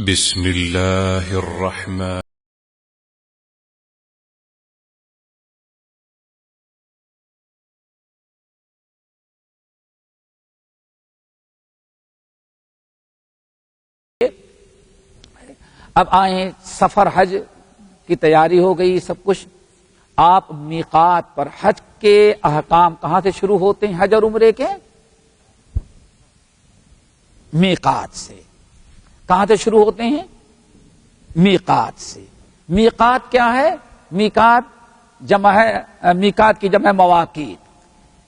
بسم اللہ الرحمن اب آئیں سفر حج کی تیاری ہو گئی سب کچھ. آپ میقات پر حج کے احکام کہاں سے شروع ہوتے ہیں؟ حج اور عمرے کے میقات سے. کہاں سے شروع ہوتے ہیں؟ میقات سے. میقات کیا ہے؟ میقات جمع ہے، میقات کی جمع ہے مواقیت.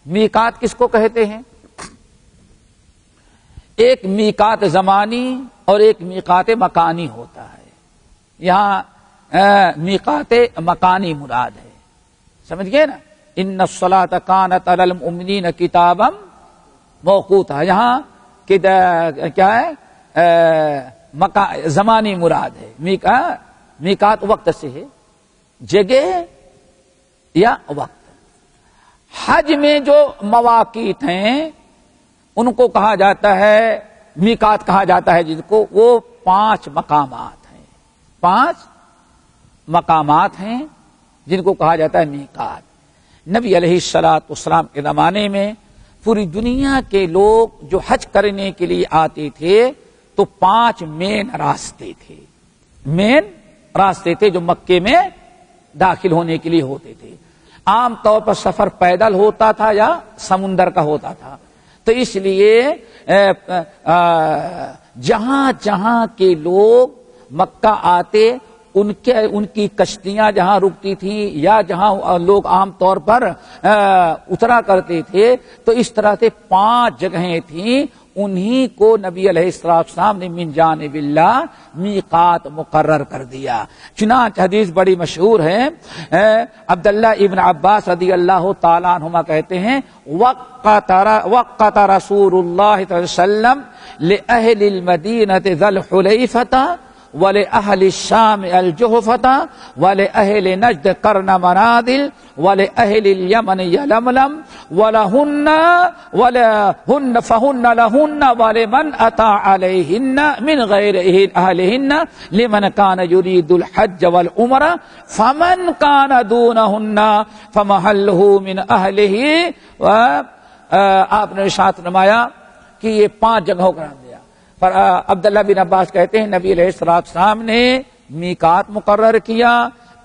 میقات کس کو کہتے ہیں؟ ایک میقات زمانی اور ایک میقات مکانی ہوتا ہے. یہاں میقات مکانی مراد ہے، سمجھ گئے نا. ان الصلاۃ کانت علی المؤمنین کتابا موقوتا. یہاں کیا ہے؟ زمانی مراد ہے. میقات وقت سے ہے، جگہ یا وقت. حج میں جو مواقیت ہیں ان کو کہا جاتا ہے میقات کہا جاتا ہے جن کو. وہ 5 مقامات ہیں. 5 مقامات ہیں جن کو کہا جاتا ہے میقات. نبی علیہ الصلوۃ والسلام کے زمانے میں پوری دنیا کے لوگ جو حج کرنے کے لیے آتے تھے تو 5 مین راستے تھے. مین راستے تھے جو مکے میں داخل ہونے کے لیے ہوتے تھے. عام طور پر سفر پیدل ہوتا تھا یا سمندر کا ہوتا تھا. تو اس لیے جہاں جہاں کے لوگ مکہ آتے ان کی کشتیاں جہاں رکتی تھیں یا جہاں لوگ عام طور پر اترا کرتے تھے تو اس طرح سے 5 جگہیں تھیں. انہی کو نبی علیہ السلام نے من جانب اللہ میقات مقرر کر دیا. چنانچہ حدیث بڑی مشہور ہے. عبداللہ ابن عباس رضی اللہ تعالیٰ عنہما کہتے ہیں وقت رسول اللہ صلی اللہ علیہ وسلم لأہل المدینۃ ذی الحلیفۃ ولأہل الشام الجحفۃ ولأہل نجد قرن منازل ولأہل الیمن یلملم ولہن فہن لہن ولمن اتی علیہن من غیر اہلہن لمن کان یرید الحج والعمرہ فمن کان دونہن فمحلہ من اہلہ. آپ نے ارشاد فرمایا کہ یہ 5 جگہوں کا نام دیا. پر عبداللہ بن عباس کہتے ہیں نبی علیہ السلام نے میقات مقرر کیا.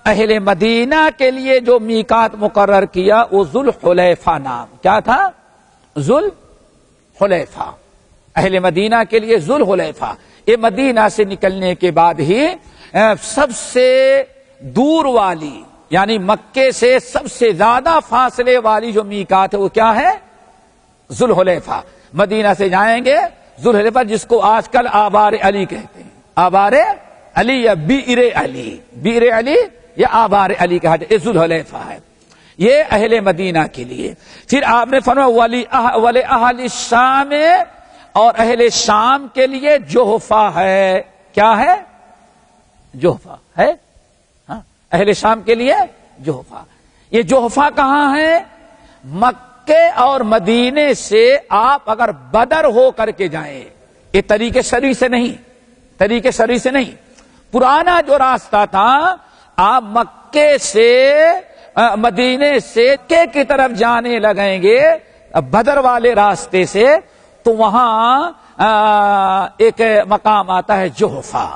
اہل مدینہ کے لیے جو میقات مقرر کیا وہ ذوالحلیفہ نام. کیا تھا؟ ذوالحلیفہ. اہل مدینہ کے لیے ذوالحلیفہ. یہ مدینہ سے نکلنے کے بعد ہی سب سے دور والی یعنی مکے سے سب سے زیادہ فاصلے والی جو میقات ہے وہ کیا ہے؟ ذوالحلیفہ. مدینہ سے جائیں گے ذوالحلیفہ جس کو آج کل آبار علی کہتے ہیں. آبار علی یا بئر علی. بئر علی یا آبار علی کہا جائے. ذوالحلیفہ ہے. یہ اہل مدینہ کے لیے. پھر آپ نے فرمایا ولی اہل الشام اور اہل شام کے لیے جحفہ ہے. کیا ہے؟ جحفہ ہے. ہاں اہل شام کے لیے جحفہ. یہ جحفہ کہاں ہے؟ مکے اور مدینے سے آپ اگر بدر ہو کر کے جائیں، یہ طریقے سری سے نہیں، طریقے سری سے نہیں. پرانا جو راستہ تھا آپ مکے سے مدینے سے مکے کی طرف جانے لگیں گے بدر والے راستے سے تو وہاں ایک مقام آتا ہے جحفہ.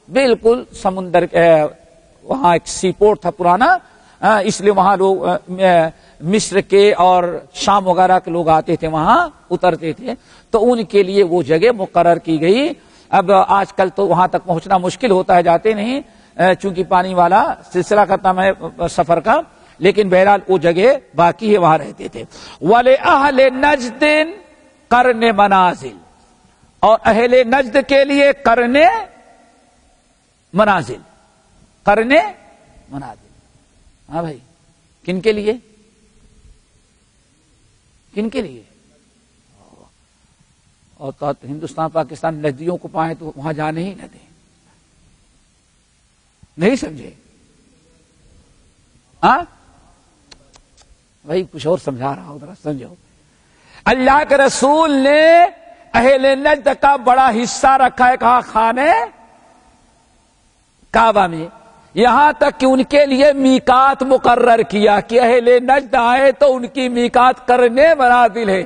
بالکل سمندر وہاں ایک سی پورٹ تھا پرانا، اس لیے وہاں لوگ مصر کے اور شام وغیرہ کے لوگ آتے تھے وہاں اترتے تھے. تو ان کے لیے وہ جگہ مقرر کی گئی. اب آج کل تو وہاں تک پہنچنا مشکل ہوتا ہے، جاتے نہیں چونکہ پانی والا سلسلہ ختم ہے سفر کا. لیکن بہرحال وہ جگہ باقی ہے، وہاں رہتے تھے. وَلِأَهْلِ نَجْدٍ قَرْنِ منازل. اور اہل نجد کے لیے قرن منازل. قرن منازل. ہاں بھائی، کن کے لیے؟ کن کے لیے؟ اور تو ہندوستان پاکستان ندیوں کو پائیں تو وہاں جانے ہی نہ دیں. نہیں سمجھے؟ ہاں بھائی کچھ اور سمجھا رہا ہوں، ذرا سمجھو. اللہ کے رسول نے اہل نجد کا بڑا حصہ رکھا ہے. کہا خانے کعبہ میں، یہاں تک کہ ان کے لیے میقات مقرر کیا کہ اہل نجد آئے تو ان کی میقات کرنے منازل ہے،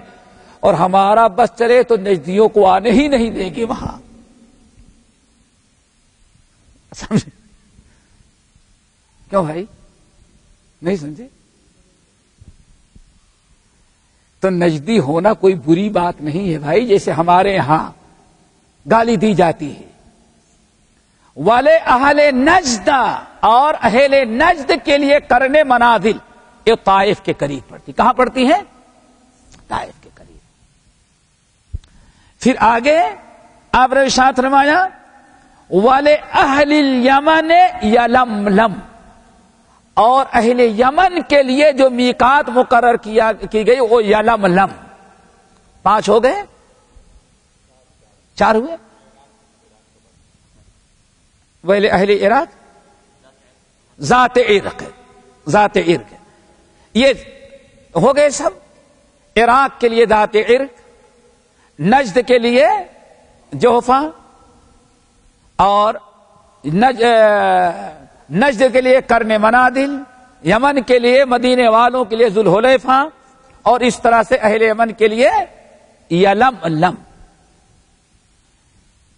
اور ہمارا بس چلے تو نجدیوں کو آنے ہی نہیں دیں گے وہاں. سمجھے؟ کیوں بھائی نہیں سمجھے؟ تو نجدی ہونا کوئی بری بات نہیں ہے بھائی. جیسے ہمارے یہاں گالی دی جاتی ہے والے اہل نجد، اور اہل نجد کے لیے کرنے منازل یہ طائف کے قریب پڑتی. کہاں پڑتی ہے؟ طائف کے قریب. پھر آگے آپ نے ارشاد فرمایا والے اہل الیمن یلملم، اور اہل یمن کے لیے جو میقات مقرر کی گئی وہ یلملم. 5 ہو گئے؟ 4 ہوئے؟ ویل اہل عراق ذات عرق، ذات عرق یہ ہو گئے سب. عراق کے لیے ذات عرق، نجد کے لیے جوفا، اور نجد کے لیے کرن منادل، یمن کے لیے مدینے والوں کے لیے ذوالحلیفہ، اور اس طرح سے اہل یمن کے لیے یلملم.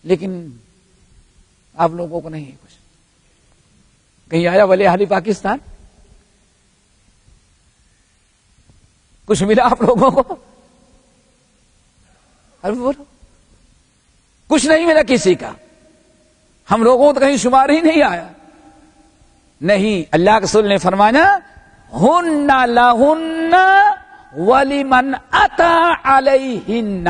لیکن آپ لوگوں کو نہیں کچھ کہیں آیا ولی اہل پاکستان؟ کچھ ملا آپ لوگوں کو؟ بولو کچھ نہیں ملا کسی کا. ہم لوگوں کو تو کہیں شمار ہی نہیں آیا. نہیں، اللہ کے رسول نے فرمایا ہن لہن ولمن اتی علیہن.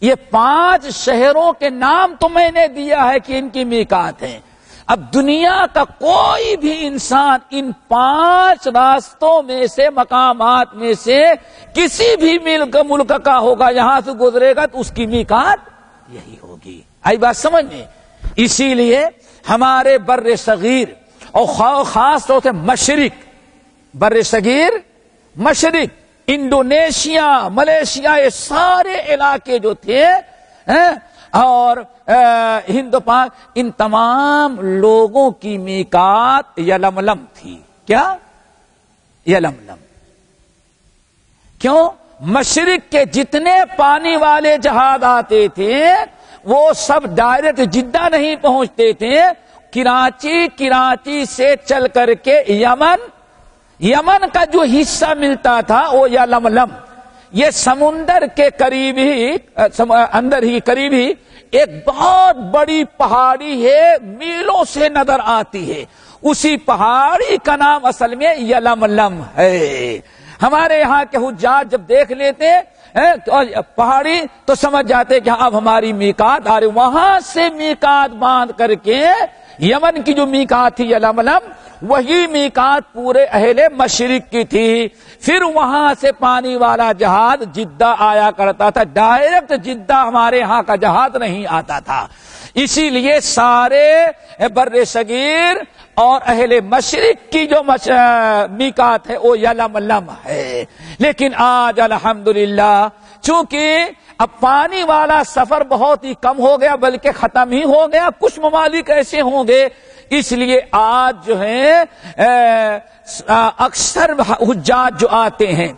یہ 5 شہروں کے نام تو میں نے دیا ہے کہ ان کی میقات ہیں. اب دنیا کا کوئی بھی انسان ان 5 راستوں میں سے، مقامات میں سے کسی بھی ملک کا ہوگا، یہاں سے گزرے گا تو اس کی میقات یہی ہوگی. آئی بات سمجھ میں؟ اسی لیے ہمارے بر صغیر اور خاص طور سے مشرق، بر صغیر، مشرق، انڈونیشیا، ملیشیا، یہ سارے علاقے جو تھے اور ہند پاک، ان تمام لوگوں کی میقات یلملم تھی. کیا؟ یلملم. کیوں؟ مشرق کے جتنے پانی والے جہاز آتے تھے وہ سب ڈائریکٹ جدہ نہیں پہنچتے تھے، کراچی سے چل کر کے یمن کا جو حصہ ملتا تھا وہ یلملم. یہ سمندر کے قریب ہی، اندر ہی قریب ہی ایک بہت بڑی پہاڑی ہے، میلوں سے نظر آتی ہے. اسی پہاڑی کا نام اصل میں یلملم ہے. ہمارے یہاں کے حجاج جب دیکھ لیتے پہاڑی تو سمجھ جاتے کہ اب ہماری میقات آ رہی. وہاں سے میقات باندھ کر کے یمن کی جو میقات تھی یلملم، وہی میقات پورے اہل مشرق کی تھی. پھر وہاں سے پانی والا جہاز جدہ آیا کرتا تھا. ڈائریکٹ جدہ ہمارے ہاں کا جہاز نہیں آتا تھا. اسی لیے سارے بر صغیر اور اہل مشرق کی جو میقات ہے وہ یلملم ہے. لیکن آج الحمدللہ چونکہ اب پانی والا سفر بہت ہی کم ہو گیا، بلکہ ختم ہی ہو گیا. کچھ ممالک ایسے ہوں گے، اس لیے آج جو ہے اکثر حجاج جو آتے ہیں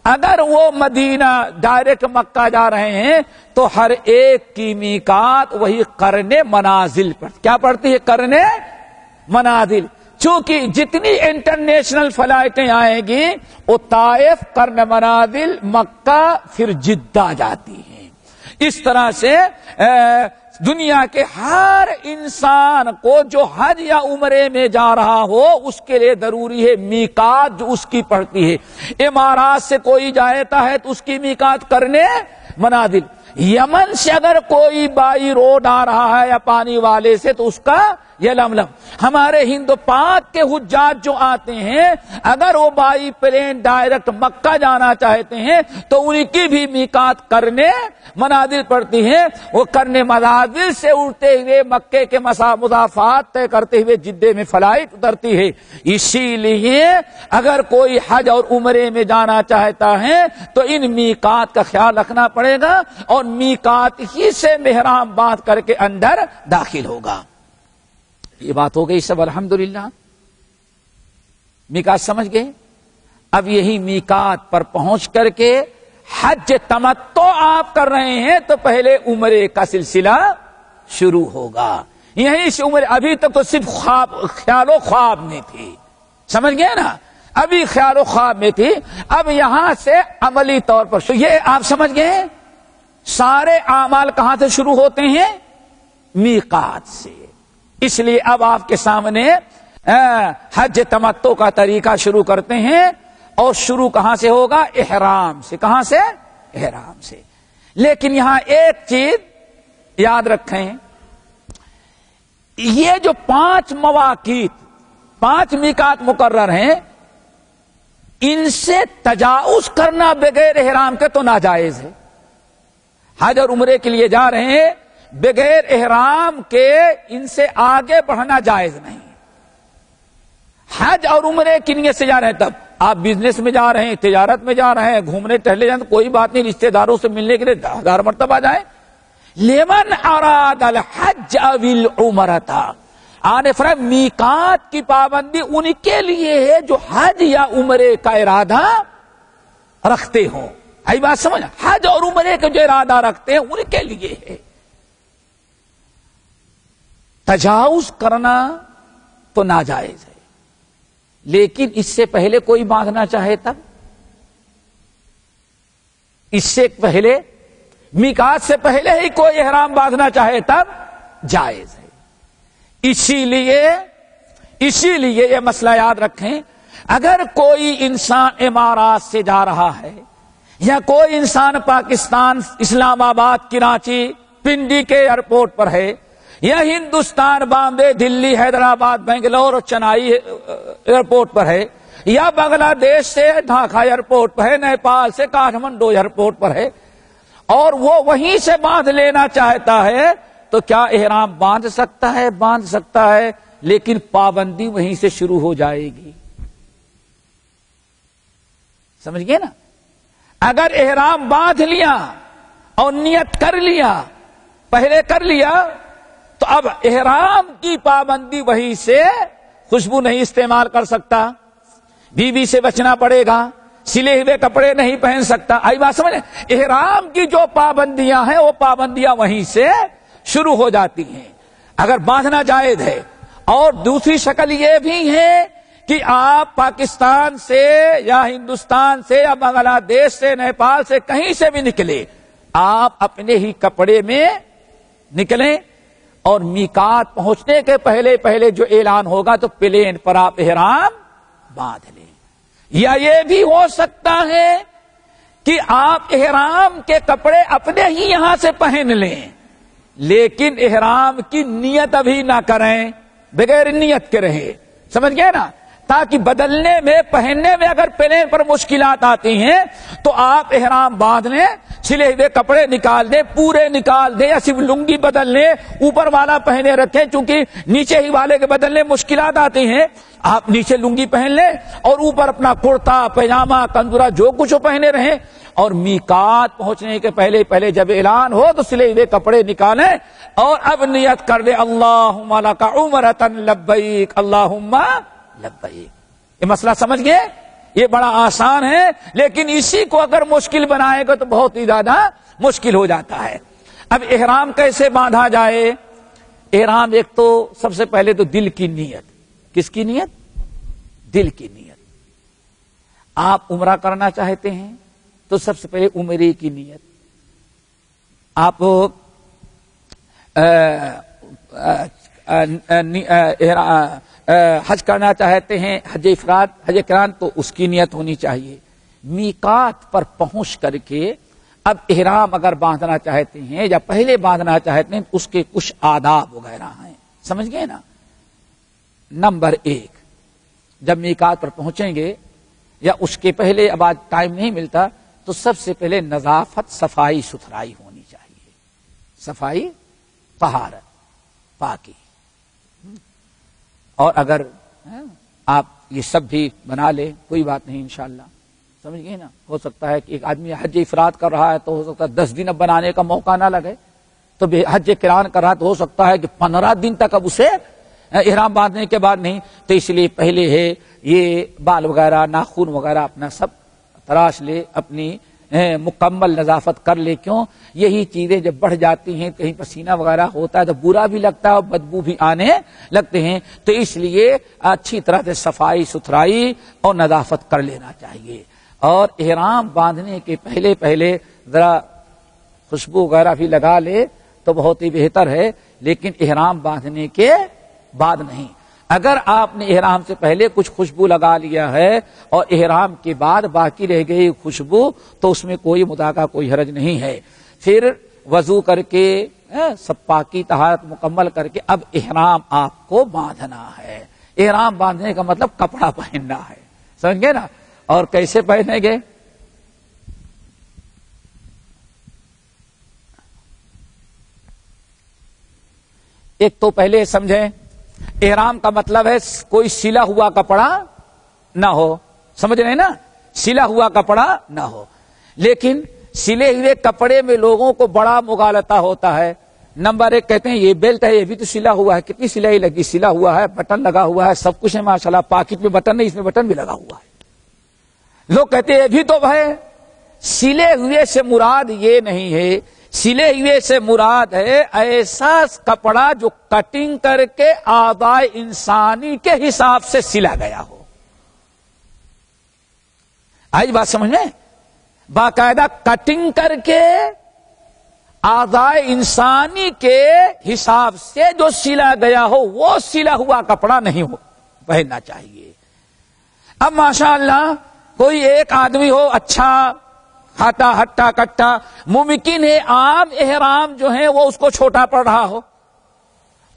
اگر وہ مدینہ ڈائریکٹ مکہ جا رہے ہیں تو ہر ایک کی میقات وہی کرن منازل پر کیا پڑتی ہے؟ کرن منازل. چونکہ جتنی انٹرنیشنل فلائٹیں آئیں گی وہ طائف، کرن منازل، مکہ، پھر جدہ جاتی ہیں. اس طرح سے دنیا کے ہر انسان کو جو حج یا عمرے میں جا رہا ہو اس کے لیے ضروری ہے میقات جو اس کی پڑتی ہے. امارات سے کوئی جاتا ہے تو اس کی میقات کرنے منازل. یمن سے اگر کوئی بائی روڈ آ رہا ہے یا پانی والے سے تو اس کا یلملم. ہمارے ہند پاک کے حجاج جو آتے ہیں اگر وہ بائی پلین ڈائریکٹ مکہ جانا چاہتے ہیں تو ان کی بھی میقات کرنے منازل پڑتی ہیں. وہ کرنے منازل سے اڑتے ہوئے مکے کے مسافات طے کرتے ہوئے جدے میں فلائٹ اترتی ہے. اسی لیے اگر کوئی حج اور عمرے میں جانا چاہتا ہے تو ان میقات کا خیال رکھنا پڑے گا اور میقات ہی سے محرام باندھ کر کے اندر داخل ہوگا. یہ بات ہو گئی سب الحمدللہ. میقات سمجھ گئے؟ اب یہی میقات پر پہنچ کر کے حج تمتع آپ کر رہے ہیں تو پہلے عمرے کا سلسلہ شروع ہوگا. یہیں سے عمرے، ابھی تک تو صرف خیال و خواب میں تھی، سمجھ گئے نا، ابھی خیال و خواب میں تھی. اب یہاں سے عملی طور پر یہ آپ سمجھ گئے سارے اعمال کہاں سے شروع ہوتے ہیں؟ میقات سے. اس لیے اب آپ کے سامنے حج تمتع کا طریقہ شروع کرتے ہیں، اور شروع کہاں سے ہوگا؟ احرام سے. کہاں سے؟ احرام سے. لیکن یہاں ایک چیز یاد رکھیں، یہ جو 5 مواقیت، 5 میقات مقرر ہیں، ان سے تجاوز کرنا بغیر احرام کے تو ناجائز ہے. حج اور عمرے کے لیے جا رہے ہیں، بغیر احرام کے ان سے آگے بڑھنا جائز نہیں. حج اور عمرے کی نیت سے جا رہے ہیں، تب آپ بزنس میں جا رہے ہیں، تجارت میں جا رہے ہیں، گھومنے ٹہلے جائیں تو کوئی بات نہیں، رشتہ داروں سے ملنے کے لیے 1000 مرتبہ جائیں. لمن اراد الحج او العمرۃ، آنے فرمایا میقات کی پابندی ان کے لیے ہے جو حج یا عمرے کا ارادہ رکھتے ہوں. آئی بات سمجھ؟ حج اور عمرے کا جو ارادہ رکھتے ہیں ان کے لیے ہے. تجاوز کرنا تو ناجائز ہے، لیکن اس سے پہلے کوئی باندھنا چاہے تب، اس سے پہلے میقات سے پہلے ہی کوئی احرام باندھنا چاہے تب جائز ہے. اسی لیے یہ مسئلہ یاد رکھیں، اگر کوئی انسان امارات سے جا رہا ہے، یا کوئی انسان پاکستان اسلام آباد کراچی پنڈی کے ایئرپورٹ پر ہے، یا ہندوستان بامبے دلی حیدرآباد بنگلور اور چنائی ایئرپورٹ پر ہے، یا بنگلہ دیش سے ڈھاکہ ایئرپورٹ پر ہے، نیپال سے کاٹھمنڈو ایئرپورٹ پر ہے، اور وہ وہیں سے باندھ لینا چاہتا ہے، تو کیا احرام باندھ سکتا ہے؟ باندھ سکتا ہے، لیکن پابندی وہیں سے شروع ہو جائے گی. سمجھ گئے نا؟ اگر احرام باندھ لیا اور نیت کر لیا، پہلے کر لیا، تو اب احرام کی پابندی وہیں سے، خوشبو نہیں استعمال کر سکتا، بیوی سے بچنا پڑے گا، سلے ہوئے کپڑے نہیں پہن سکتا. آئی بات سمجھ؟ احرام کی جو پابندیاں ہیں وہ پابندیاں وہیں سے شروع ہو جاتی ہیں اگر باندھنا جائز ہے. اور دوسری شکل یہ بھی ہے کہ آپ پاکستان سے یا ہندوستان سے یا بنگلہ دیش سے نیپال سے کہیں سے بھی نکلے، آپ اپنے ہی کپڑے میں نکلیں، اور میقات پہنچنے کے پہلے جو اعلان ہوگا تو پلین پر آپ احرام باندھ لیں. یا یہ بھی ہو سکتا ہے کہ آپ احرام کے کپڑے اپنے ہی یہاں سے پہن لیں، لیکن احرام کی نیت ابھی نہ کریں، بغیر نیت کے رہے. سمجھ گئے نا؟ تاکہ بدلنے میں، پہننے میں اگر پلین پر مشکلات آتی ہیں تو آپ احرام باندھ لیں، سلے ہوئے کپڑے نکال دیں، پورے نکال دیں، یا صرف لنگی بدل لیں، اوپر والا پہنے رکھیں، چونکہ نیچے ہی والے کے بدلنے مشکلات آتی ہیں. آپ نیچے لنگی پہن لیں اور اوپر اپنا کرتا پائجامہ کنزورہ جو کچھ پہنے رہیں، اور میقات پہنچنے کے پہلے جب اعلان ہو تو سلے ہوئے کپڑے نکالیں اور اب نیت کر دیں اللہم لک عمرۃ لبیک اللہم لبیک. یہ مسئلہ سمجھ گئے؟ یہ بڑا آسان ہے، لیکن اسی کو اگر مشکل بنائے گا تو بہت ہی زیادہ مشکل ہو جاتا ہے. اب احرام کیسے باندھا جائے؟ احرام ایک تو سب سے پہلے تو دل کی نیت. کس کی نیت؟ دل کی نیت. آپ عمرہ کرنا چاہتے ہیں تو سب سے پہلے عمرے کی نیت. آپ حج کرنا چاہتے ہیں، حج افراد، حج قران، تو اس کی نیت ہونی چاہیے. میقات پر پہنچ کر کے اب احرام اگر باندھنا چاہتے ہیں یا پہلے باندھنا چاہتے ہیں تو اس کے کچھ آداب وغیرہ ہیں. سمجھ گئے نا؟ نمبر 1، جب میقات پر پہنچیں گے یا اس کے پہلے، اب آج ٹائم نہیں ملتا، تو سب سے پہلے نظافت، صفائی ستھرائی ہونی چاہیے. صفائی، طہارت، پاکی. اور اگر آپ یہ سب بھی بنا لیں کوئی بات نہیں انشاءاللہ. سمجھ گئے نا؟ ہو سکتا ہے کہ ایک آدمی حج افراد کر رہا ہے تو ہو سکتا ہے 10 دن اب بنانے کا موقع نہ لگے، تو حج قران کر رہا ہے تو ہو سکتا ہے کہ 15 دن تک اب اسے احرام باندھنے کے بعد نہیں، تو اس لیے پہلے ہے یہ بال وغیرہ ناخن وغیرہ اپنا سب تراش لے، اپنی مکمل نظافت کر لے. کیوں؟ یہی چیزیں جب بڑھ جاتی ہیں، کہیں پسینہ وغیرہ ہوتا ہے تو برا بھی لگتا ہے اور بدبو بھی آنے لگتے ہیں، تو اس لیے اچھی طرح سے صفائی ستھرائی اور نظافت کر لینا چاہیے. اور احرام باندھنے کے پہلے ذرا خوشبو وغیرہ بھی لگا لے تو بہت ہی بہتر ہے، لیکن احرام باندھنے کے بعد نہیں. اگر آپ نے احرام سے پہلے کچھ خوشبو لگا لیا ہے اور احرام کے بعد باقی رہ گئی خوشبو، تو اس میں کوئی مداخلہ کوئی حرج نہیں ہے. پھر وضو کر کے سب پاکی طہارت مکمل کر کے اب احرام آپ کو باندھنا ہے. احرام باندھنے کا مطلب کپڑا پہننا ہے، سمجھے نا؟ اور کیسے پہنیں گے؟ ایک تو پہلے سمجھیں، احرام کا مطلب ہے کوئی سلا ہوا کپڑا نہ ہو، سمجھ رہے ہیں نا؟ سلا ہوا کپڑا نہ ہو. لیکن سلے ہوئے کپڑے میں لوگوں کو بڑا مغالطہ ہوتا ہے. نمبر ایک کہتے ہیں یہ بیلٹ ہے، یہ بھی تو سلا ہوا ہے. کتنی سلائی لگی؟ سلا ہوا ہے، بٹن لگا ہوا ہے، سب کچھ ہے ماشاءاللہ. پاکٹ میں بٹن نہیں، اس میں بٹن بھی لگا ہوا ہے. لوگ کہتے ہیں یہ بھی تو ہے. سلے ہوئے سے مراد یہ نہیں ہے، سلے ہوئے سے مراد ہے ایسا کپڑا جو کٹنگ کر کے اعضاء انسانی کے حساب سے سلا گیا ہو. آج بات سمجھ میں؟ باقاعدہ کٹنگ کر کے اعضاء انسانی کے حساب سے جو سلا گیا ہو وہ سلا ہوا کپڑا نہیں ہو پہننا چاہیے. اب ماشاءاللہ کوئی ایک آدمی ہو اچھا کھاتا ہٹا کٹا، ممکن ہے عام احرام جو ہے وہ اس کو چھوٹا پڑ رہا ہو،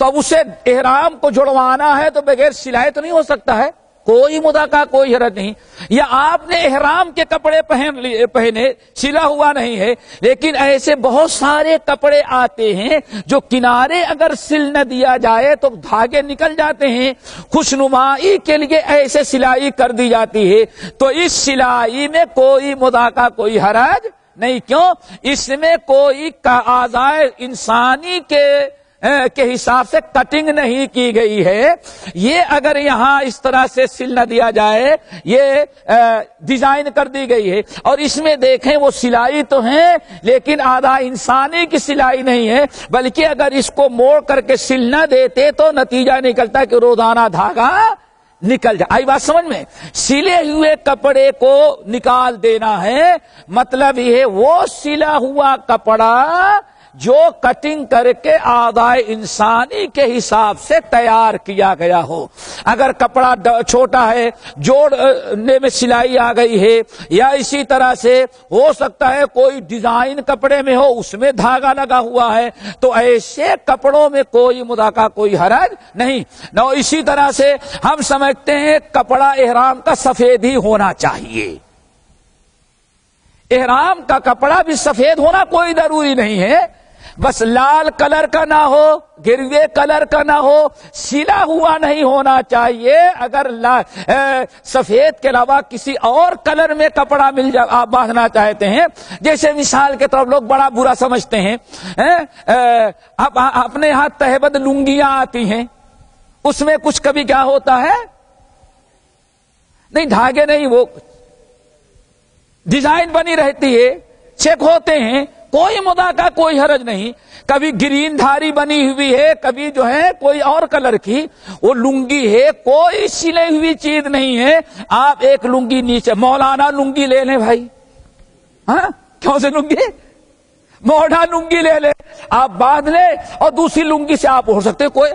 تو اب اسے احرام کو جڑوانا ہے تو بغیر سلائے تو نہیں ہو سکتا ہے. کوئی مداخلہ کوئی حرج نہیں. یا آپ نے احرام کے کپڑے پہنے، سلا ہوا نہیں ہے، لیکن ایسے بہت سارے کپڑے آتے ہیں جو کنارے اگر سل نہ دیا جائے تو دھاگے نکل جاتے ہیں. خوشنمائی کے لیے ایسے سلائی کر دی جاتی ہے، تو اس سلائی میں کوئی مداخلہ کوئی حرج نہیں. کیوں؟ اس میں کوئی اعضاء انسانی کے حساب سے کٹنگ نہیں کی گئی ہے. یہ اگر یہاں اس طرح سے سل نہ دیا جائے، یہ ڈیزائن کر دی گئی ہے، اور اس میں دیکھیں وہ سلائی تو ہے لیکن اعضاء انسانی کی سلائی نہیں ہے، بلکہ اگر اس کو موڑ کر کے سل نہ دیتے تو نتیجہ نکلتا کہ روزانہ دھاگا نکل جائے. آئی بات سمجھ میں؟ سلے ہوئے کپڑے کو نکال دینا ہے، مطلب یہ ہے وہ سلا ہوا کپڑا جو کٹنگ کر کے اعضاء انسانی کے حساب سے تیار کیا گیا ہو. اگر کپڑا چھوٹا ہے، جوڑنے میں سلائی آ گئی ہے، یا اسی طرح سے ہو سکتا ہے کوئی ڈیزائن کپڑے میں ہو اس میں دھاگا لگا ہوا ہے، تو ایسے کپڑوں میں کوئی مداخلہ کوئی حرج نہیں. نہ اسی طرح سے ہم سمجھتے ہیں کپڑا احرام کا سفید ہی ہونا چاہیے. احرام کا کپڑا بھی سفید ہونا کوئی ضروری نہیں ہے، بس لال کلر کا نہ ہو، گروے کلر کا نہ ہو، سلا ہوا نہیں ہونا چاہیے. اگر سفید کے علاوہ کسی اور کلر میں کپڑا مل جائے آپ باندھنا چاہتے ہیں، جیسے مثال کے طور لوگ بڑا برا سمجھتے ہیں، اپنے یہاں تہبند لنگیاں آتی ہیں، اس میں کچھ کبھی کیا ہوتا ہے، نہیں دھاگے نہیں، وہ ڈیزائن بنی رہتی ہے، چیک ہوتے ہیں، کوئی مداخلہ کوئی حرج نہیں. کبھی گرین دھاری بنی ہوئی ہے، کبھی جو ہے کوئی اور کلر کی وہ لنگی ہے، کوئی سلی ہوئی چیز نہیں ہے. آپ ایک لنگی نیچے مولانا لنگی لے لیں بھائی، ہاں کیوں سے لنگی، موڑا لنگی لے لیں آپ باندھ لیں، اور دوسری لنگی سے آپ اڑ سکتے. کوئی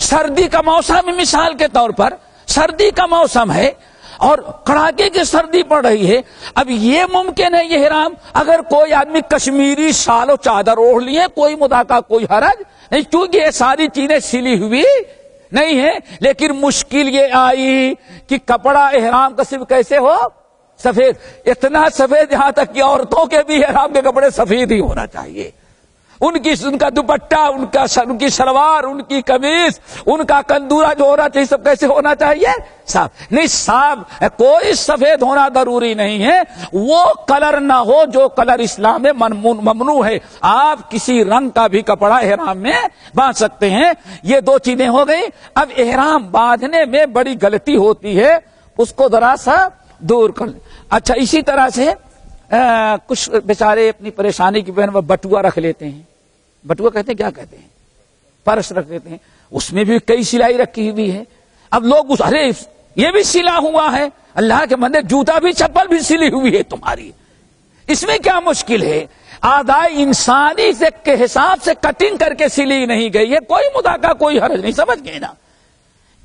سردی کا موسم، مثال کے طور پر سردی کا موسم ہے اور کڑاکے کی سردی پڑ رہی ہے، اب یہ ممکن ہے یہ احرام اگر کوئی آدمی کشمیری شال و چادر اوڑھ لیے کوئی مداخلہ کوئی حرج نہیں، کیونکہ یہ ساری چیزیں سلی ہوئی نہیں ہے. لیکن مشکل یہ آئی کہ کپڑا احرام کا صرف کیسے ہو، سفید. اتنا سفید یہاں تک کہ عورتوں کے بھی احرام کے کپڑے سفید ہی ہونا چاہیے. ان کا دوپٹہ، ان کی شلوار، ان کی قمیص، ان کا کندورا جو ہونا چاہیے سب کیسے ہونا چاہیے؟ صاف. نہیں صاف، کوئی سفید ہونا ضروری نہیں ہے، وہ کلر نہ ہو جو کلر اسلام میں ممنوع ہے. آپ کسی رنگ کا بھی کپڑا احرام میں باندھ سکتے ہیں. یہ دو چیزیں ہو گئی. اب احرام باندھنے میں بڑی غلطی ہوتی ہے، اس کو ذرا سا دور کر لیں. اچھا، اسی طرح سے کچھ بیچارے اپنی پریشانی کی بہن بٹوا رکھ لیتے ہیں. بٹوا کہتے ہیں، کیا کہتے ہیں؟ پرس رکھ لیتے ہیں. اس میں بھی کئی سلائی رکھی ہوئی ہے. اب لوگ ارے یہ بھی سلا ہوا ہے. اللہ کے بندے، جوتا بھی چپل بھی سلی ہوئی ہے تمہاری، اس میں کیا مشکل ہے؟ آدھائی انسانی سے کے حساب سے کٹنگ کر کے سلی نہیں گئی ہے، کوئی مدعا کا کوئی حرج نہیں. سمجھ گئے نا؟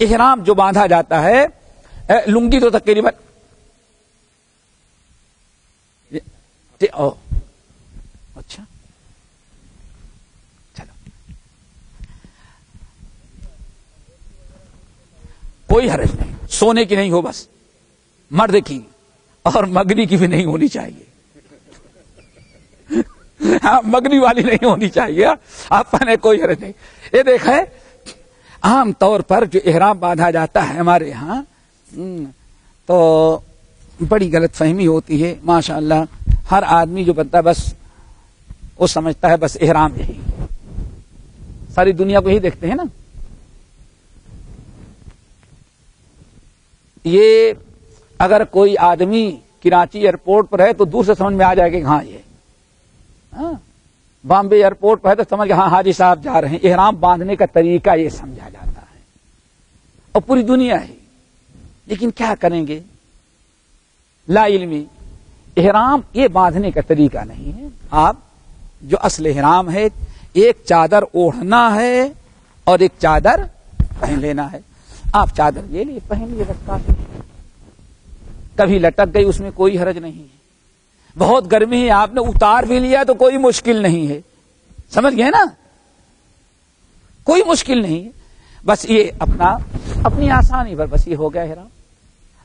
احرام جو باندھا جاتا ہے، لنگی تو تقریباً اچھا چلو، کوئی حرج نہیں. سونے کی نہیں ہو بس، مرد کی اور مگنی کی بھی نہیں ہونی چاہیے. ہاں، مگنی والی نہیں ہونی چاہیے. آپ نے کوئی حرج نہیں. یہ دیکھیں، عام طور پر جو احرام باندھا جاتا ہے ہمارے یہاں تو بڑی غلط فہمی ہوتی ہے. ماشاءاللہ ہر آدمی جو بنتا ہے بس وہ سمجھتا ہے بس احرام یہی، ساری دنیا کو ہی دیکھتے ہیں نا. یہ اگر کوئی آدمی کراچی ایئرپورٹ پر ہے تو دور سے سمجھ میں آ جائے گا کہ ہاں یہ بامبے ایئرپورٹ پر ہے تو سمجھ گیا ہاں حاجی صاحب جا رہے ہیں. احرام باندھنے کا طریقہ یہ سمجھا جاتا ہے اور پوری دنیا ہے. لیکن کیا کریں گے، لا علمی. احرام یہ باندھنے کا طریقہ نہیں ہے. آپ جو اصل احرام ہے، ایک چادر اوڑھنا ہے اور ایک چادر پہن لینا ہے. آپ چادر لے لیے، پہن لیے، بس کافی. کبھی لٹک گئی اس میں کوئی حرج نہیں ہے. بہت گرمی ہے، آپ نے اتار بھی لیا تو کوئی مشکل نہیں ہے. سمجھ گئے نا؟ کوئی مشکل نہیں ہے. بس یہ اپنی آسانی پر بس یہ ہو گیا احرام.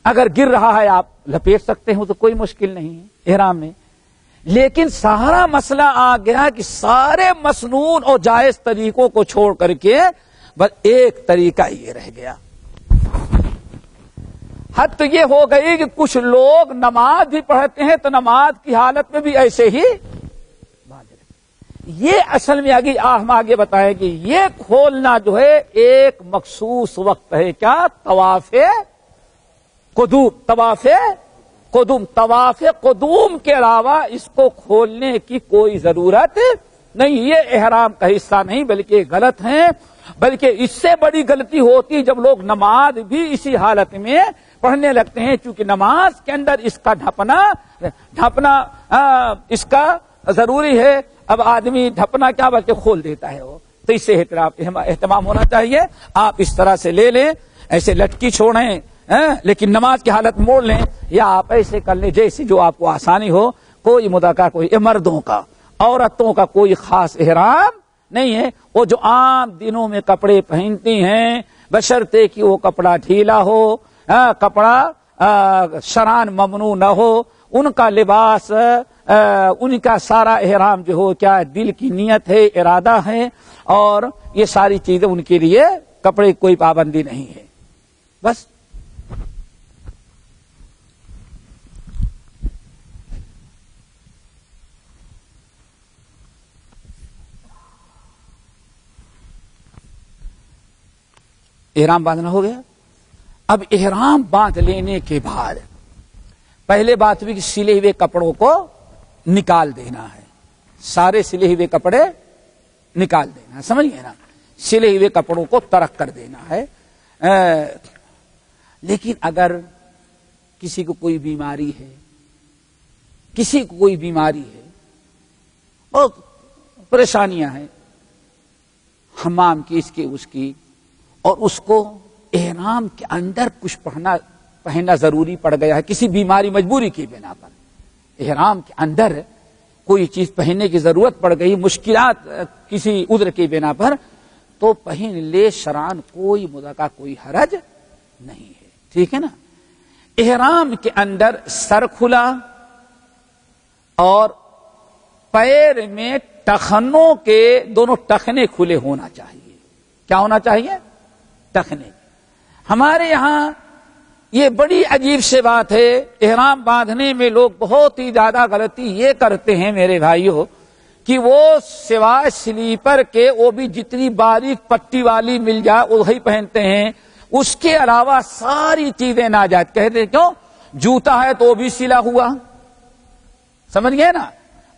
اگر گر رہا ہے آپ لپیٹ سکتے ہو تو کوئی مشکل نہیں ہے احرام میں. لیکن سارا مسئلہ آ گیا کہ سارے مسنون اور جائز طریقوں کو چھوڑ کر کے بس ایک طریقہ یہ رہ گیا. حد تو یہ ہو گئی کہ کچھ لوگ نماز بھی پڑھتے ہیں تو نماز کی حالت میں بھی ایسے ہی باندھ رہے. یہ اصل میں ہم آگے بتائیں کہ یہ کھولنا جو ہے ایک مخصوص وقت ہے. کیا؟ طواف قدوم. طواف قدوم کے علاوہ اس کو کھولنے کی کوئی ضرورت نہیں. یہ احرام کا حصہ نہیں بلکہ غلط ہیں. بلکہ اس سے بڑی غلطی ہوتی جب لوگ نماز بھی اسی حالت میں پڑھنے لگتے ہیں، چونکہ نماز کے اندر اس کا ڈھپنا اس کا ضروری ہے. اب آدمی ڈھپنا کیا بلکہ کھول دیتا ہے وہ. تو اس سے اہتمام ہونا چاہیے. آپ اس طرح سے لے لیں، ایسے لٹکی چھوڑیں لیکن نماز کی حالت موڑ لیں، یا آپ ایسے کر لیں جیسے جو آپ کو آسانی ہو. کوئی مدعا کوئی مردوں کا، عورتوں کا کوئی خاص احرام نہیں ہے. وہ جو عام دنوں میں کپڑے پہنتی ہیں بشرطے کہ وہ کپڑا ڈھیلا ہو، کپڑا شران ممنوع نہ ہو، ان کا لباس، ان کا سارا احرام جو ہو کیا دل کی نیت ہے، ارادہ ہے، اور یہ ساری چیزیں ان کے لیے کپڑے کی کوئی پابندی نہیں ہے. بس احرام باندھنا ہو گیا. اب احرام باندھ لینے کے بعد پہلے بات ہوئی کہ سلے ہوئے کپڑوں کو نکال دینا ہے. سارے سلے ہوئے کپڑے نکال دینا ہے. سمجھ گئے نا؟ سلے ہوئے کپڑوں کو ترک کر دینا ہے. لیکن اگر کسی کو کوئی بیماری ہے اور پریشانیاں ہیں حمام کی، اس کی اور اس کو احرام کے اندر کچھ پہننا ضروری پڑ گیا ہے کسی بیماری مجبوری کی بنا پر، احرام کے اندر کوئی چیز پہننے کی ضرورت پڑ گئی، مشکلات کسی عذر کی بنا پر، تو پہن لے شران، کوئی مدعا کوئی حرج نہیں ہے. ٹھیک ہے نا؟ احرام کے اندر سر کھلا اور پیر میں ٹخنوں کے دونوں ٹخنے کھلے ہونا چاہیے. کیا ہونا چاہیے؟ ٹخنے. ہمارے یہاں یہ بڑی عجیب سے بات ہے، احرام باندھنے میں لوگ بہت ہی زیادہ غلطی یہ کرتے ہیں میرے بھائیوں کہ وہ سوائے سلیپر کے وہ بھی جتنی باریک پٹی والی مل جائے وہی پہنتے ہیں، اس کے علاوہ ساری چیزیں ناجائز. کہتے ہیں کیوں؟ جوتا ہے تو وہ بھی سلا ہوا، سمجھ گئے نا.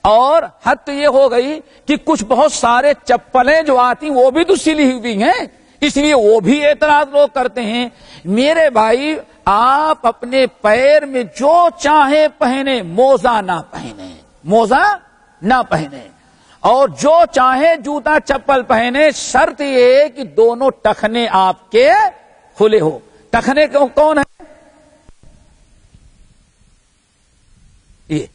اور حد تو یہ ہو گئی کہ کچھ بہت سارے چپلیں جو آتی وہ بھی تو سلی ہوئی ہیں، اس لیے وہ بھی اعتراض لوگ کرتے ہیں. میرے بھائی آپ اپنے پیر میں جو چاہیں پہنے، موزہ نہ پہنے، موزہ نہ پہنے، اور جو چاہے جوتا چپل پہنے. شرط یہ ہے کہ دونوں ٹخنے آپ کے کھلے ہو. ٹخنے کون ہے؟ یہ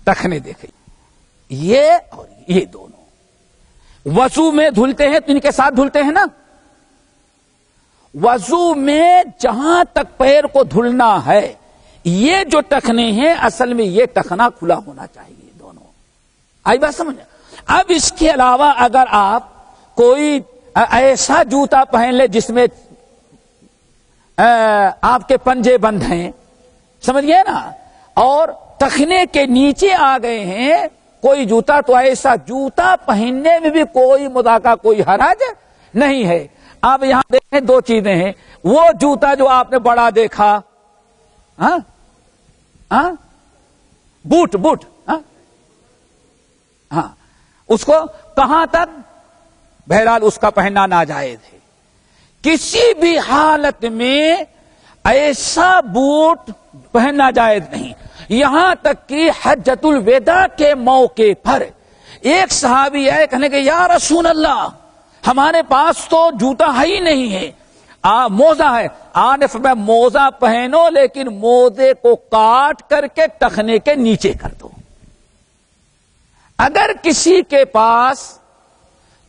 ٹخنے دیکھیں، یہ اور یہ دونوں وضو میں دھلتے ہیں تو ان کے ساتھ دھلتے ہیں نا. وضو میں جہاں تک پیر کو دھلنا ہے یہ جو ٹخنے ہیں اصل میں یہ ٹخنا کھلا ہونا چاہیے دونوں. آئی بات سمجھ؟ اب اس کے علاوہ اگر آپ کوئی ایسا جوتا پہن لے جس میں آپ کے پنجے بند ہیں، سمجھ گئے نا، اور ٹخنے کے نیچے آ گئے ہیں کوئی جوتا، تو ایسا جوتا پہننے میں بھی کوئی مذاکرہ کوئی حرج نہیں ہے. آپ یہاں دیکھیں دو چیزیں ہیں. وہ جوتا جو آپ نے بڑا دیکھا، بوٹ ہاں اس کو کہاں تک؟ بہرحال اس کا پہننا ناجائز ہے. کسی بھی حالت میں ایسا بوٹ پہننا جائز نہیں. یہاں تک کہ حجۃ الوداع کے موقع پر ایک صحابی آئے کہنے کہ یا رسول اللہ ہمارے پاس تو جوتا ہے ہی نہیں ہے، موزہ ہے. آنے فرمایا موزہ پہنو لیکن موزے کو کاٹ کر کے ٹخنے کے نیچے کر دو. اگر کسی کے پاس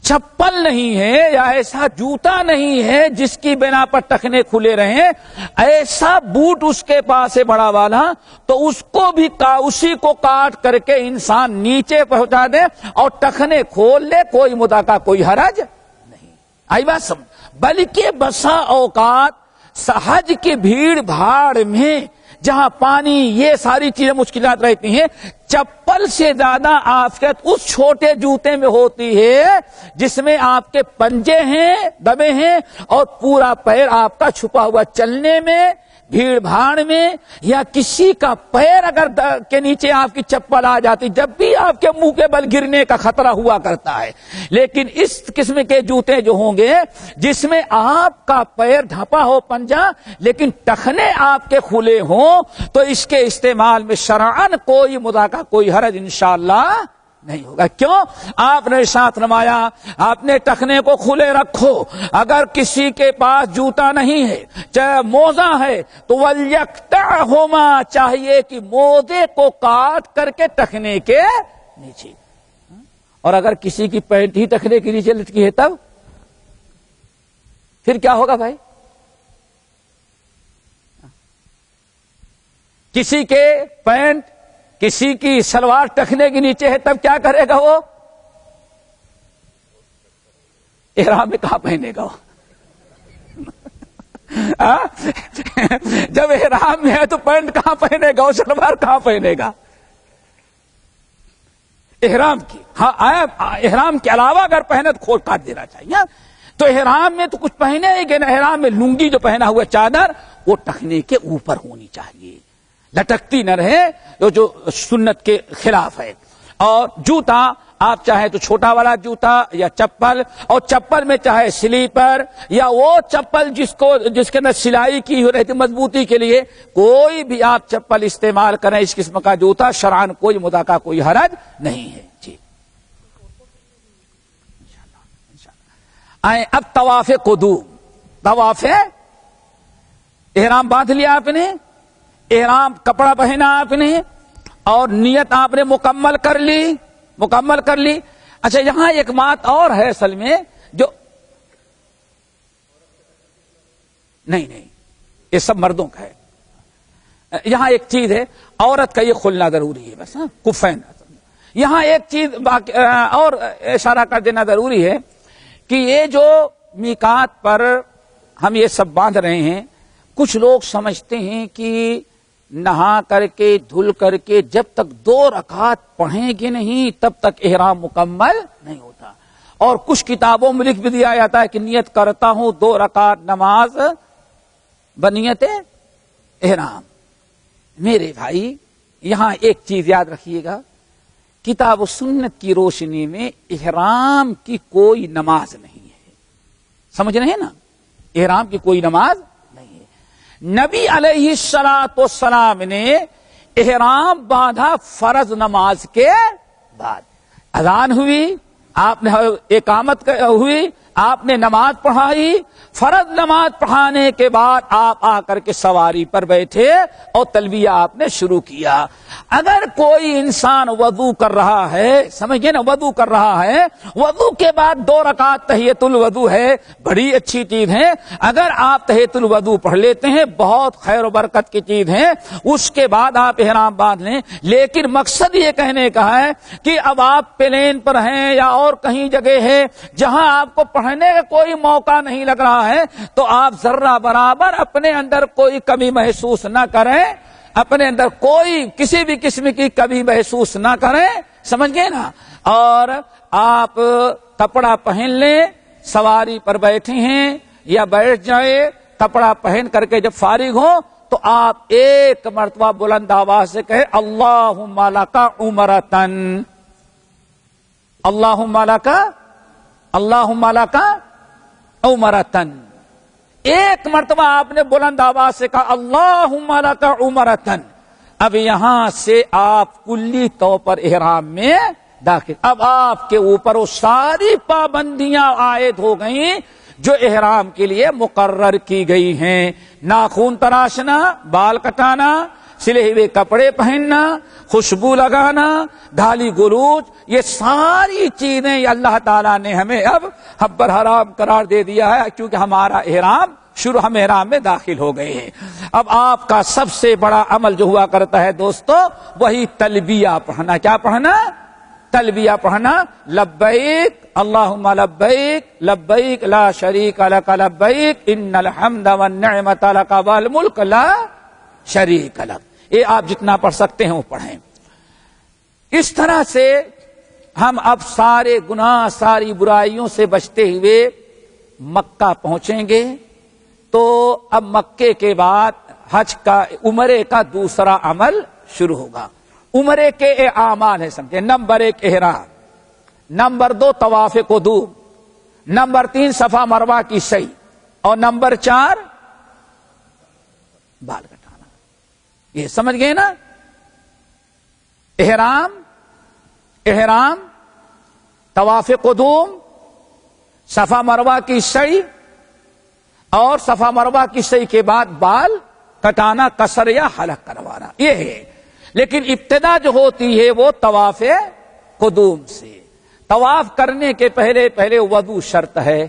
چپل نہیں ہے یا ایسا جوتا نہیں ہے جس کی بنا پر ٹخنے کھلے رہیں، ایسا بوٹ اس کے پاس ہے بڑا والا، تو اس کو بھی اسی کو کاٹ کر کے انسان نیچے پہنچا دے اور ٹخنے کھول لے، کوئی مدعا کوئی حرج نہیں. آئی بات سمجھ؟ بلکہ بسا اوقات حج کی بھیڑ بھاڑ میں جہاں پانی یہ ساری چیزیں مشکلات رہتی ہیں، چپل سے زیادہ آفت اس چھوٹے جوتے میں ہوتی ہے جس میں آپ کے پنجے ہیں دبے ہیں اور پورا پیر آپ کا چھپا ہوا. چلنے میں، بھیڑ بھاڑ میں، یا کسی کا پیر اگر کے نیچے آپ کی چپل آ جاتی جب بھی آپ کے منہ کے بل گرنے کا خطرہ ہوا کرتا ہے. لیکن اس قسم کے جوتے جو ہوں گے جس میں آپ کا پیر ڈھپا ہو پنجہ لیکن ٹخنے آپ کے کھلے ہوں، تو اس کے استعمال میں شرعاً کوئی مذاکرہ کوئی حرج انشاءاللہ نہیں ہوگا. کیوں؟ آپ نے ارشاد فرمایا آپ نے ٹخنے کو کھلے رکھو. اگر کسی کے پاس جوتا نہیں ہے چاہے موزہ ہے تو وَلْيَقْطَعْهُمَا، چاہیے کہ موزے کو کاٹ کر کے ٹخنے کے نیچے. اور اگر کسی کی پینٹ ہی ٹخنے کے نیچے لٹکی ہے تب پھر کیا ہوگا بھائی؟ کسی کے پینٹ کسی کی سلوار ٹخنے کے نیچے ہے تب کیا کرے گا وہ؟ احرام میں کہاں پہنے گا وہ؟ جب احرام میں ہے تو پینٹ کہاں پہنے گا، سلوار کہاں پہنے گا؟ احرام کی احرام کے علاوہ اگر پہنے تو کھول کاٹ دینا چاہیے. تو احرام میں تو کچھ پہنے ہی گئے نا. احرام میں لنگی جو پہنا ہوا چادر وہ ٹخنے کے اوپر ہونی چاہیے، لٹکتی نہ رہے، جو سنت کے خلاف ہے. اور جوتا آپ چاہے تو چھوٹا والا جوتا یا چپل، اور چپل میں چاہے سلیپر یا وہ چپل جس کے اندر سلائی کی ہو رہتی مضبوطی کے لیے، کوئی بھی آپ چپل استعمال کریں اس قسم کا جوتا شرعاً کوئی مذاکرہ کوئی حرج نہیں ہے. جی آئیں اب طواف قدوم. طواف احرام باندھ لیا آپ نے، احرام کپڑا پہنا آپ نے، اور نیت آپ نے مکمل کر لی. اچھا یہاں ایک بات اور ہے اصل میں جو نہیں یہ سب مردوں کا ہے. یہاں ایک چیز ہے، عورت کا یہ کھلنا ضروری ہے بس، کفین۔ یہاں ایک چیز اور اشارہ کر دینا ضروری ہے کہ یہ جو میقات پر ہم یہ سب باندھ رہے ہیں، کچھ لوگ سمجھتے ہیں کہ نہا کر کے دھل کر کے جب تک 2 رکعت پڑھیں گے نہیں تب تک احرام مکمل نہیں ہوتا، اور کچھ کتابوں میں لکھ بھی دیا جاتا ہے کہ نیت کرتا ہوں 2 رکعت نماز بنیت احرام۔ میرے بھائی یہاں ایک چیز یاد رکھیے گا، کتاب و سنت کی روشنی میں احرام کی کوئی نماز نہیں ہے، سمجھ رہے ہیں نا، احرام کی کوئی نماز نہیں ہے۔ نبی علیہ الصلوۃ والسلام نے احرام باندھا فرض نماز کے بعد، اذان ہوئی، آپ نے اقامت ہوئی، آپ نے نماز پڑھائی، فرض نماز پڑھانے کے بعد آپ آ کر کے سواری پر بیٹھے اور تلبیہ آپ نے شروع کیا۔ اگر کوئی انسان وضو کر رہا ہے، سمجھے نا، وضو کر رہا ہے، وضو کے بعد 2 رکعت تحیۃ الوضو ہے، بڑی اچھی چیز ہے، اگر آپ تحیۃ الوضو پڑھ لیتے ہیں بہت خیر و برکت کی چیز ہے، اس کے بعد آپ احرام باندھ لیں۔ لیکن مقصد یہ کہنے کا ہے کہ اب آپ پلین پر ہیں یا اور کہیں جگہ ہے جہاں آپ کو پڑھنے کا کوئی موقع نہیں لگ رہا ہے، تو آپ ذرہ برابر اپنے اندر کوئی کمی محسوس نہ کریں، اپنے اندر کوئی کسی بھی قسم کی کمی محسوس نہ کریں، سمجھ گئے نا، اور آپ کپڑا پہن لیں، سواری پر بیٹھے ہیں یا بیٹھ جائے، کپڑا پہن کر کے جب فارغ ہوں تو آپ ایک مرتبہ بلند آواز سے کہیں اللہم لک عمرتن، اللہم لک عمرتن، ایک مرتبہ آپ نے بلند آواز سے کہا اللہم لک عمرتن۔ اب یہاں سے آپ کلی طور پر احرام میں داخل، اب آپ کے اوپر وہ ساری پابندیاں عائد ہو گئیں جو احرام کے لیے مقرر کی گئی ہیں، ناخن تراشنا، بال کٹانا، سلے ہوئے کپڑے پہننا، خوشبو لگانا، گالی گلوچ، یہ ساری چیزیں اللہ تعالیٰ نے ہمیں اب حبر حرام قرار دے دیا ہے، کیونکہ ہمارا احرام ہم احرام میں داخل ہو گئے ہیں۔ اب آپ کا سب سے بڑا عمل جو ہوا کرتا ہے دوستو، وہی تلبیہ پڑھنا۔ کیا پڑھنا؟ تلبیہ پڑھنا، لبیک اللہم لبیک لبیک لا شریک لک لبیک ان الحمد والنعمت لک والملک لا شریک لک۔ یہ آپ جتنا پڑھ سکتے ہیں وہ پڑھیں۔ اس طرح سے ہم اب سارے گناہ، ساری برائیوں سے بچتے ہوئے مکہ پہنچیں گے، تو اب مکے کے بعد حج کا، عمرے کا دوسرا عمل شروع ہوگا۔ عمرے کے اعمال ہیں، سمجھے، نمبر 1 احرام، نمبر 2 طواف قدوم، نمبر 3 صفا مروہ کی سعی، اور نمبر 4 بال کٹانا۔ یہ سمجھ گئے نا، احرام، طواف قدوم، صفا مروہ کی سعی، اور صفا مروہ کی سعی کے بعد بال کٹانا، قصر یا حلق کروانا، یہ ہے۔ لیکن ابتدا جو ہوتی ہے وہ طواف قدوم سے۔ طواف کرنے کے پہلے وضو شرط ہے،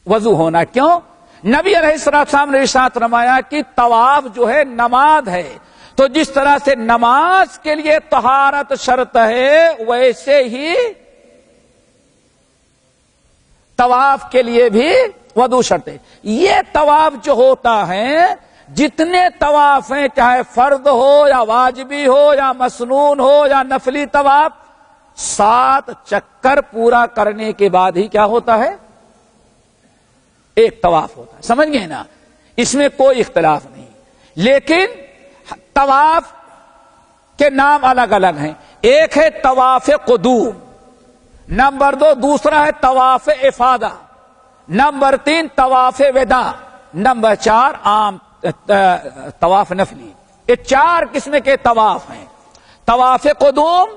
وضو ہونا۔ کیوں؟ نبی علیہ السلام نے ارشاد فرمایا کہ طواف جو ہے نماز ہے، تو جس طرح سے نماز کے لیے طہارت شرط ہے، ویسے ہی طواف کے لیے بھی وضو شرط ہے۔ یہ طواف جو ہوتا ہے، جتنے طواف ہیں، چاہے فرض ہو یا واجبی ہو یا مسنون ہو یا نفلی طواف، 7 چکر پورا کرنے کے بعد ہی کیا ہوتا ہے؟ ایک طواف ہوتا ہے، سمجھ گئے نا، اس میں کوئی اختلاف نہیں۔ لیکن طواف کے نام الگ الگ ہیں، ایک ہے طواف قدوم، نمبر 2 دوسرا ہے طواف افاضہ، نمبر 3 طواف وداع، نمبر 4 عام طواف نفلی۔ یہ 4 قسم کے طواف ہیں، طواف قدوم،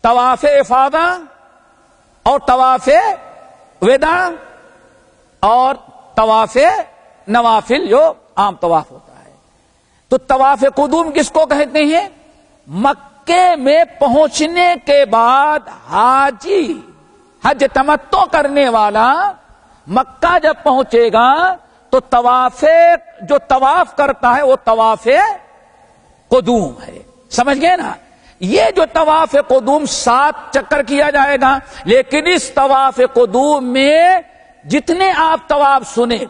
طواف افاضہ اور طواف وداع اور طواف نوافل جو عام طواف ہوتا ہے۔ تو طواف قدوم کس کو کہتے ہیں؟ مکے میں پہنچنے کے بعد حاجی، حج تمتع کرنے والا مکہ جب پہنچے گا تو جو طواف کرتا ہے وہ طواف قدوم ہے. سمجھ گئے نا؟ یہ جو طواف قدوم 7 چکر کیا جائے گا، لیکن اس طواف قدوم میں جتنے آپ طواف سنے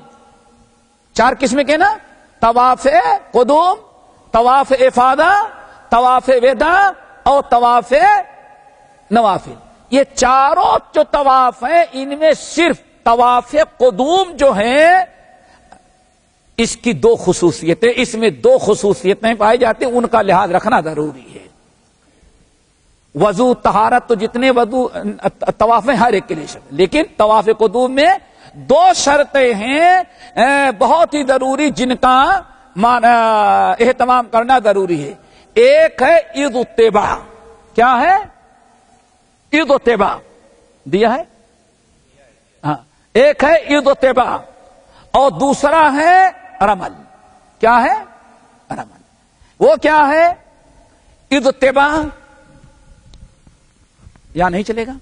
4 قسم کے نا، طواف قدوم، طواف افادہ، طواف وداع اور طواف نوافل. یہ چاروں جو طواف ہیں ان میں صرف طواف قدوم جو ہے اس کی 2 خصوصیتیں، اس میں 2 خصوصیتیں پائی جاتی ہیں، ان کا لحاظ رکھنا ضروری ہے. وضو، طہارت تو جتنے وضو طواف میں ہر ایک کے لیے شرط، لیکن طواف قدوم میں 2 شرطیں ہیں بہت ہی ضروری، جن کا اہتمام کرنا ضروری ہے. ایک ہے عید اتباع. کیا ہے؟ عید اتباع دیا ہے. ہاں، ایک ہے عید اتباع اور دوسرا ہے رمل. کیا ہے؟ رمل. وہ کیا ہے؟ عید اتباع یا نہیں چلے گا؟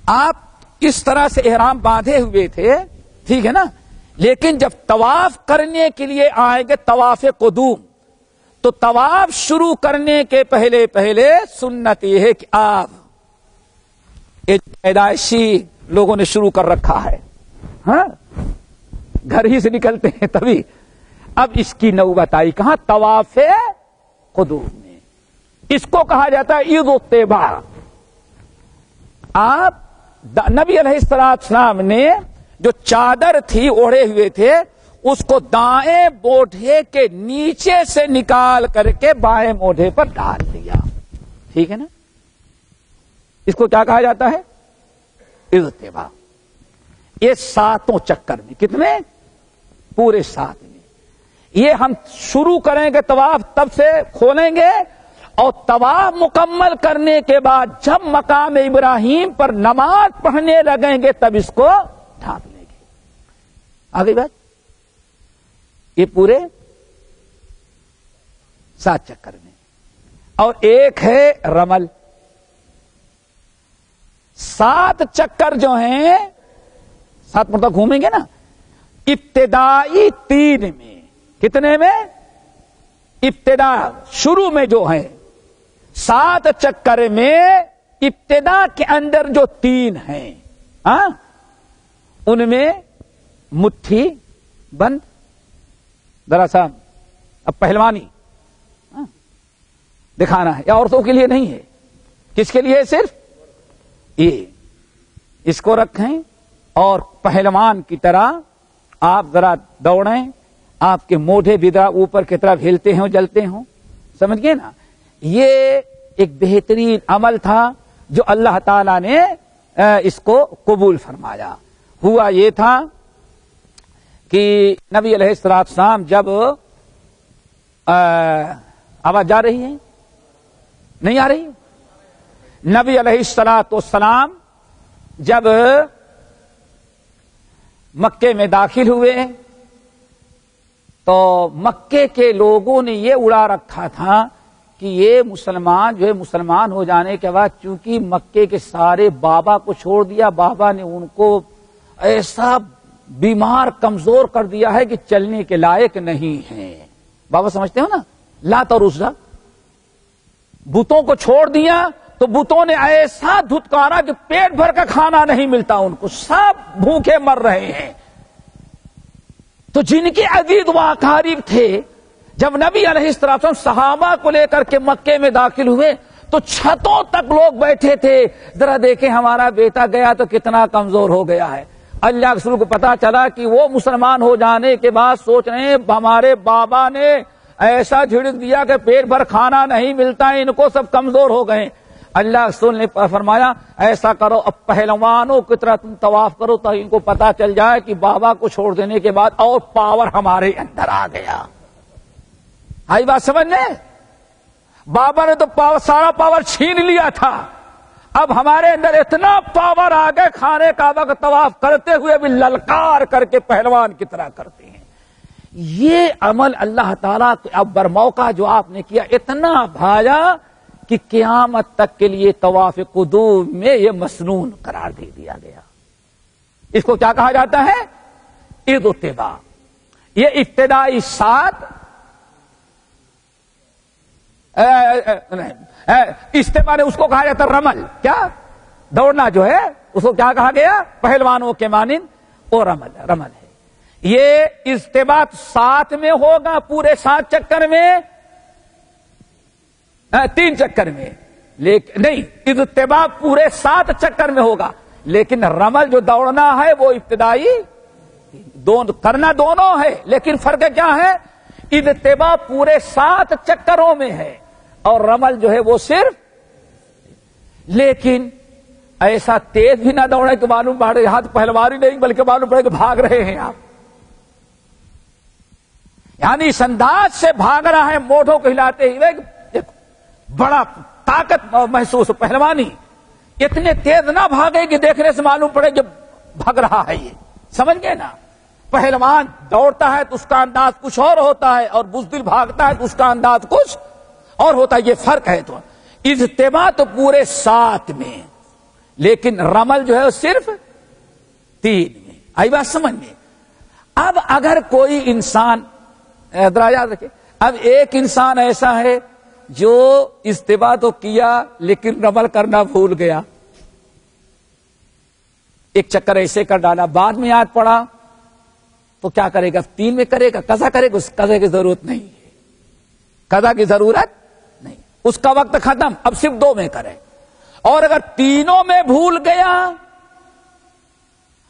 آپ اس طرح سے احرام باندھے ہوئے تھے، ٹھیک ہے نا، لیکن جب طواف کرنے کے لیے آئیں گے طواف قدوم، تو طواف شروع کرنے کے پہلے سنت یہ ہے کہ آپ پیدائشی لوگوں نے شروع کر رکھا ہے، ہاں گھر ہی سے نکلتے ہیں تبھی. اب اس کی نوبت آئی کہاں؟ طواف قدوم میں. اس کو کہا جاتا ہے عید اتباع. آپ نبی علیہ السلام نے جو چادر تھی اوڑھے ہوئے تھے اس کو دائیں موڈھے کے نیچے سے نکال کر کے بائیں موڈھے پر ڈال دیا. ٹھیک ہے نا؟ اس کو کیا کہا جاتا ہے؟ عید اتباع. یہ 7 چکر میں کتنے؟ پورے 7 میں. یہ ہم شروع کریں گے طواف تب سے کھولیں گے، اور طواف مکمل کرنے کے بعد جب مقام ابراہیم پر نماز پڑھنے لگیں گے تب اس کو ڈھانپ لیں گے. آگے بات، یہ پورے 7 چکر میں. اور ایک ہے رمل. 7 چکر جو ہیں 7 مرتبہ گھومیں گے نا، ابتدائی 3 میں. کتنے میں؟ ابتدا شروع میں جو ہے 7 چکر میں ابتدا کے اندر جو 3 ہیں، ہاں ان میں مٹھی بند. دراصل اب پہلوانی دکھانا ہے، یا عورتوں کے لیے نہیں ہے، کس کے لیے؟ صرف یہ. اس کو رکھیں اور پہلوان کی طرح آپ ذرا دوڑیں، آپ کے موڈھے بھی اوپر کی طرف ہلتے ہوں، جلتے ہوں. سمجھ گئے نا؟ یہ ایک بہترین عمل تھا جو اللہ تعالی نے اس کو قبول فرمایا. ہوا یہ تھا کہ نبی علیہ السلام جب آواز جا رہی ہے؟ نہیں آ رہی؟ نبی علیہ السلام جب مکے میں داخل ہوئے تو مکے کے لوگوں نے یہ اڑا رکھا تھا کہ یہ مسلمان جو ہے مسلمان ہو جانے کے بعد چونکہ مکے کے سارے بابا کو چھوڑ دیا، بابا نے ان کو ایسا بیمار کمزور کر دیا ہے کہ چلنے کے لائق نہیں ہیں. بابا سمجھتے ہو نا، لات اور عزا، بتوں کو چھوڑ دیا تو بتوں نے ایسا دھتکارا کہ پیٹ بھر کا کھانا نہیں ملتا ان کو، سب بھوکے مر رہے ہیں. تو جن کے عزیز و اقارب تھے، جب نبی علیہ السلام صحابہ کو لے کر کے مکے میں داخل ہوئے تو چھتوں تک لوگ بیٹھے تھے، ذرا دیکھیں ہمارا بیٹا گیا تو کتنا کمزور ہو گیا ہے. اللہ کے رسول کو پتا چلا کہ وہ مسلمان ہو جانے کے بعد سوچ رہے ہیں ہمارے بابا نے ایسا جھڑک دیا کہ پیٹ بھر کھانا نہیں ملتا ہے، ان کو سب کمزور ہو گئے. اللہ کے رسول نے فرمایا ایسا کرو، اب پہلوانوں کی طرح تم طواف کرو تو ان کو پتا چل جائے کہ بابا کو چھوڑ دینے کے بعد اور پاور ہمارے اندر آ گیا. آئی بات سمجھنے؟ بابا نے تو سارا پاور چھین لیا تھا، اب ہمارے اندر اتنا پاور آ گئے کھانے کعبہ کا طواف کرتے ہوئے بھی للکار کر کے پہلوان کی طرح کرتے ہیں. یہ عمل اللہ تعالیٰ اب برموقع جو آپ نے کیا اتنا بھایا کہ قیامت تک کے لیے طواف قدوم میں یہ مسنون قرار دے دیا گیا. اس کو کیا کہا جاتا ہے؟ اضطباع. یہ ابتدائی سات استباع نے اس کو کہا جاتا رمل. کیا دوڑنا جو ہے اس کو کیا کہا گیا؟ پہلوانوں کے مانند وہ رمل ہے. یہ استباع 7 میں ہوگا، پورے 7 چکر میں، 3 چکر میں، لیکن نہیں، اضطباع پورے 7 چکر میں ہوگا، لیکن رمل جو دوڑنا ہے وہ ابتدائی کرنا دونوں ہے، لیکن فرق کیا ہے؟ اضطباع پورے 7 چکروں میں ہے اور رمل جو ہے وہ صرف. لیکن ایسا تیز بھی نہ دوڑے کہ معلوم پڑے ہاتھ پہلوانی نہیں، بلکہ معلوم پڑے کہ بھاگ رہے ہیں آپ. یعنی اس انداز سے بھاگ رہا ہے موٹھوں کو ہلاتے ہوئے، بڑا طاقت محسوس ہو. پہلوانی اتنے تیز نہ بھاگے کہ دیکھنے سے معلوم پڑے کہ بھاگ رہا ہے. یہ سمجھ گئے نا؟ پہلوان دوڑتا ہے تو اس کا انداز کچھ اور ہوتا ہے، اور بزدل بھاگتا ہے تو اس کا انداز کچھ اور ہوتا ہے. یہ فرق ہے. تو اجتماع تو پورے 7 میں، لیکن رمل جو ہے وہ صرف 3 میں. آئی بات سمجھ میں؟ اب اگر کوئی انسان ذرا یاد رکھے، اب ایک انسان ایسا ہے جو اجتماع تو کیا لیکن رمل کرنا بھول گیا، ایک چکر ایسے کر ڈالا، بعد میں یاد پڑا تو کیا کرے گا؟ 3 میں کرے گا، قضا کرے گا. اس قضا کی ضرورت نہیں ہے، قضا کی ضرورت نہیں، اس کا وقت ختم، اب صرف 2 میں کرے. اور اگر تینوں میں بھول گیا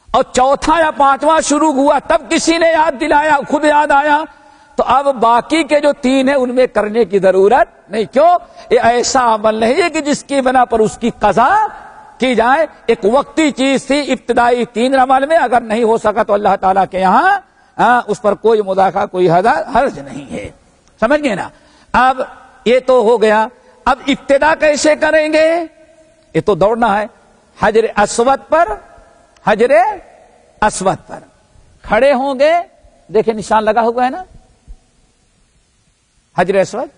اور چوتھا یا 5واں شروع ہوا تب کسی نے یاد دلایا، خود یاد آیا، تو اب باقی کے جو 3 ہیں ان میں کرنے کی ضرورت نہیں. کیوں؟ یہ ایسا عمل نہیں ہے کہ جس کی بنا پر اس کی قضا کی جائے. ایک وقتی چیز تھی ابتدائی 3 رمل میں، اگر نہیں ہو سکا تو اللہ تعالیٰ کے یہاں اس پر کوئی مداخلہ، کوئی حرج نہیں ہے. سمجھ گئے نا؟ اب یہ تو ہو گیا. اب ابتدا کیسے کریں گے؟ یہ تو دوڑنا ہے. حجر اسود پر کھڑے ہوں گے. دیکھیں نشان لگا ہوا ہے نا، حجر اسود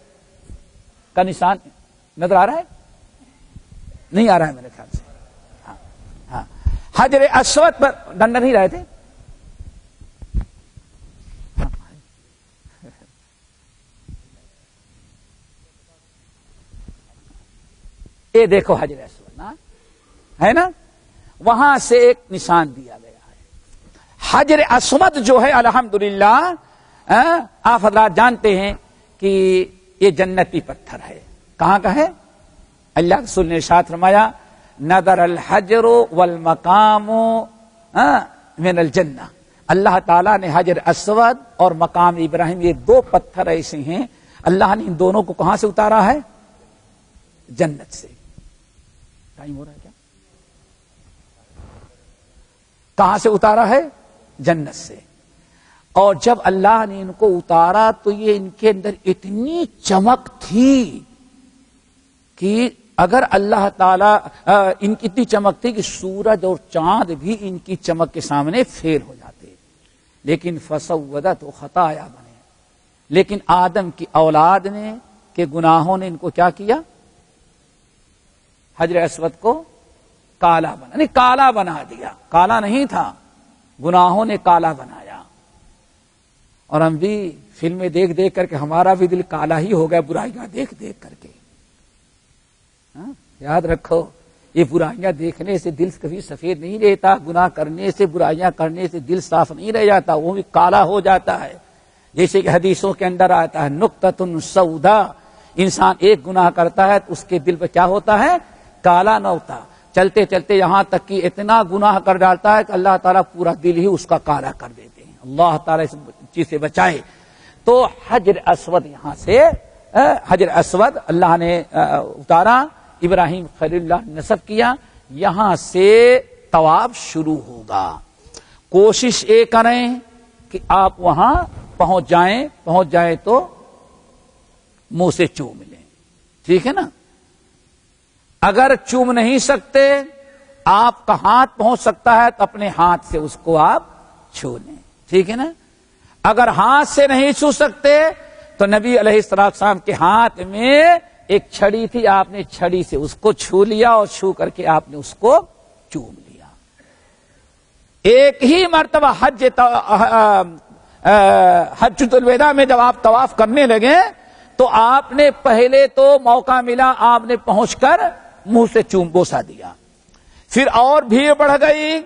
کا نشان نظر آ رہا ہے؟ نہیں آ رہا ہے میرے خیال سے. ہاں، حجر اسود پر ڈنڈ نہیں رہے تھے. یہ دیکھو حجر اسود نا ہے نا، وہاں سے ایک نشان دیا گیا ہے. حجر اسود جو ہے الحمدللہ آپ حضرات جانتے ہیں کہ یہ جنتی پتھر ہے. کہاں کا ہے؟ اللہ رسول نے ارشاد فرمایا نظر الحجر والمقام من الجنہ. اللہ تعالیٰ نے حجر اسود اور مقام ابراہیم، یہ 2 پتھر ایسے ہیں، اللہ نے ان دونوں کو کہاں سے اتارا ہے؟ جنت سے. ٹائم ہو رہا ہے کیا؟ کہاں سے اتارا ہے؟ جنت سے. اور جب اللہ نے ان کو اتارا تو یہ ان کے اندر اتنی چمک تھی کہ اگر اللہ تعالیٰ ان کی اتنی چمک تھی کہ سورج اور چاند بھی ان کی چمک کے سامنے فیل ہو جاتے. لیکن فسودت و خطایا بنے، لیکن آدم کی اولاد نے کہ گناہوں نے ان کو کیا کیا؟ حجر اسود کو کالا بنا، نہیں کالا بنا دیا. کالا نہیں تھا، گناہوں نے کالا بنایا. اور ہم بھی فلمیں دیکھ دیکھ کر کے ہمارا بھی دل کالا ہی ہو گیا برائیاں دیکھ دیکھ کر کے. یاد رکھو، یہ برائیاں دیکھنے سے دل کبھی سفید نہیں رہتا، گناہ کرنے سے، برائیاں کرنے سے دل صاف نہیں رہ جاتا، وہ بھی کالا ہو جاتا ہے. جیسے کہ حدیثوں کے اندر آتا ہے نقطۃ سودا، انسان ایک گناہ کرتا ہے تو اس کے دل پہ کیا ہوتا ہے؟ کالا نہ ہوتا. چلتے چلتے یہاں تک کہ اتنا گناہ کر ڈالتا ہے کہ اللہ تعالیٰ پورا دل ہی اس کا کالا کر دیتے ہیں. اللہ تعالیٰ اس چیز سے بچائے. تو حجر اسود، یہاں سے حجر اسود اللہ نے اتارا، ابراہیم خلیل اللہ نے نصب کیا. یہاں سے طواف شروع ہوگا. کوشش یہ کریں کہ آپ وہاں پہنچ جائیں تو منہ سے چوم لیں. ٹھیک ہے نا؟ اگر چوم نہیں سکتے، آپ کا ہاتھ پہنچ سکتا ہے تو اپنے ہاتھ سے اس کو آپ چھو لیں. ٹھیک ہے نا؟ اگر ہاتھ سے نہیں چھو سکتے تو نبی علیہ السلام کے ہاتھ میں ایک چھڑی تھی، آپ نے چھڑی سے اس کو چھو لیا اور چھو کر کے آپ نے اس کو چوم لیا. ایک ہی مرتبہ حجۃ الوداع میں جب آپ طواف کرنے لگے تو آپ نے پہلے تو موقع ملا، آپ نے پہنچ کر منہ سے بوسہ دیا، پھر اور بھیڑ بڑھ گئی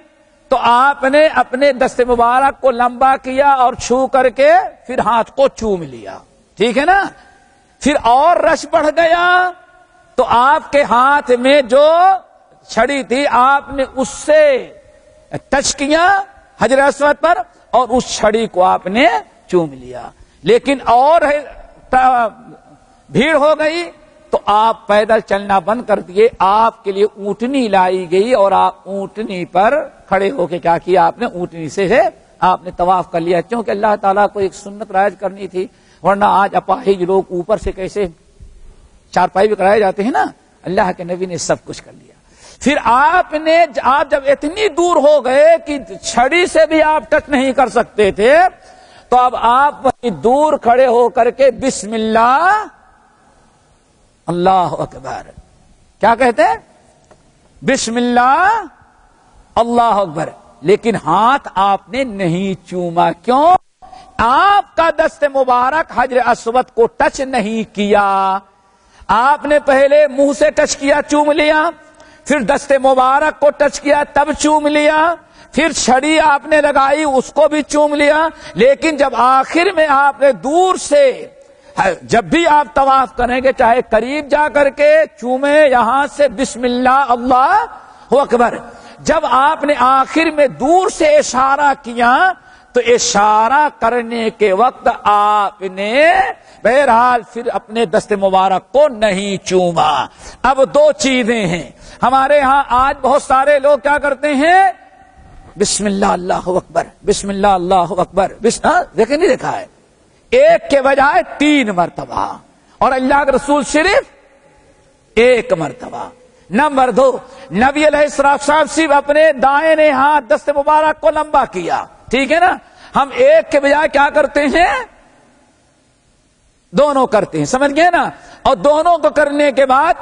تو آپ نے اپنے دست مبارک کو لمبا کیا اور چھو کر کے پھر ہاتھ کو چوم لیا، ٹھیک ہے نا؟ پھر اور رش بڑھ گیا تو آپ کے ہاتھ میں جو چھڑی تھی آپ نے اس سے ٹچ کیا حجر اسود پر اور اس چھڑی کو آپ نے چوم لیا، لیکن اور بھیڑ ہو گئی تو آپ پیدل چلنا بند کر دیے، آپ کے لیے اونٹنی لائی گئی اور آپ اونٹنی پر کھڑے ہو کے کیا کیا آپ نے؟ اونٹنی سے آپ نے طواف کر لیا، کیونکہ اللہ تعالیٰ کو ایک سنت رائج کرنی تھی، ورنہ آج اپاہج لوگ اوپر سے کیسے چارپائی بھی کرائے جاتے ہیں نا، اللہ کے نبی نے سب کچھ کر لیا۔ پھر آپ جب اتنی دور ہو گئے کہ چھڑی سے بھی آپ ٹچ نہیں کر سکتے تھے تو اب آپ وہیں دور کھڑے ہو کر کے بسم اللہ اللہ اکبر کیا کہتے ہیں؟ بسم اللہ اللہ اکبر، لیکن ہاتھ آپ نے نہیں چوما، کیوں؟ آپ کا دست مبارک حجر اسود کو ٹچ نہیں کیا، آپ نے پہلے منہ سے ٹچ کیا، چوم لیا، پھر دست مبارک کو ٹچ کیا تب چوم لیا، پھر چھڑی آپ نے لگائی اس کو بھی چوم لیا، لیکن جب آخر میں آپ نے دور سے، جب بھی آپ طواف کریں گے چاہے قریب جا کر کے چومے یہاں سے بسم اللہ اللہ اکبر، جب آپ نے آخر میں دور سے اشارہ کیا تو اشارہ کرنے کے وقت آپ نے بہرحال پھر اپنے دست مبارک کو نہیں چوما۔ اب دو چیزیں ہیں، ہمارے ہاں آج بہت سارے لوگ کیا کرتے ہیں؟ بسم اللہ اللہ اکبر، بسم اللہ اللہ اکبر، دیکھیں نہیں دیکھا ہے؟ ایک کے بجائے 3 مرتبہ، اور اللہ کے رسول صرف 1 مرتبہ۔ نمبر 2، نبی علیہ السلام صرف اپنے دائیں ہاتھ دست مبارک کو لمبا کیا، ٹھیک ہے نا؟ ہم ایک کے بجائے کیا کرتے ہیں؟ دونوں کرتے ہیں، سمجھ گئے نا؟ اور دونوں کو کرنے کے بعد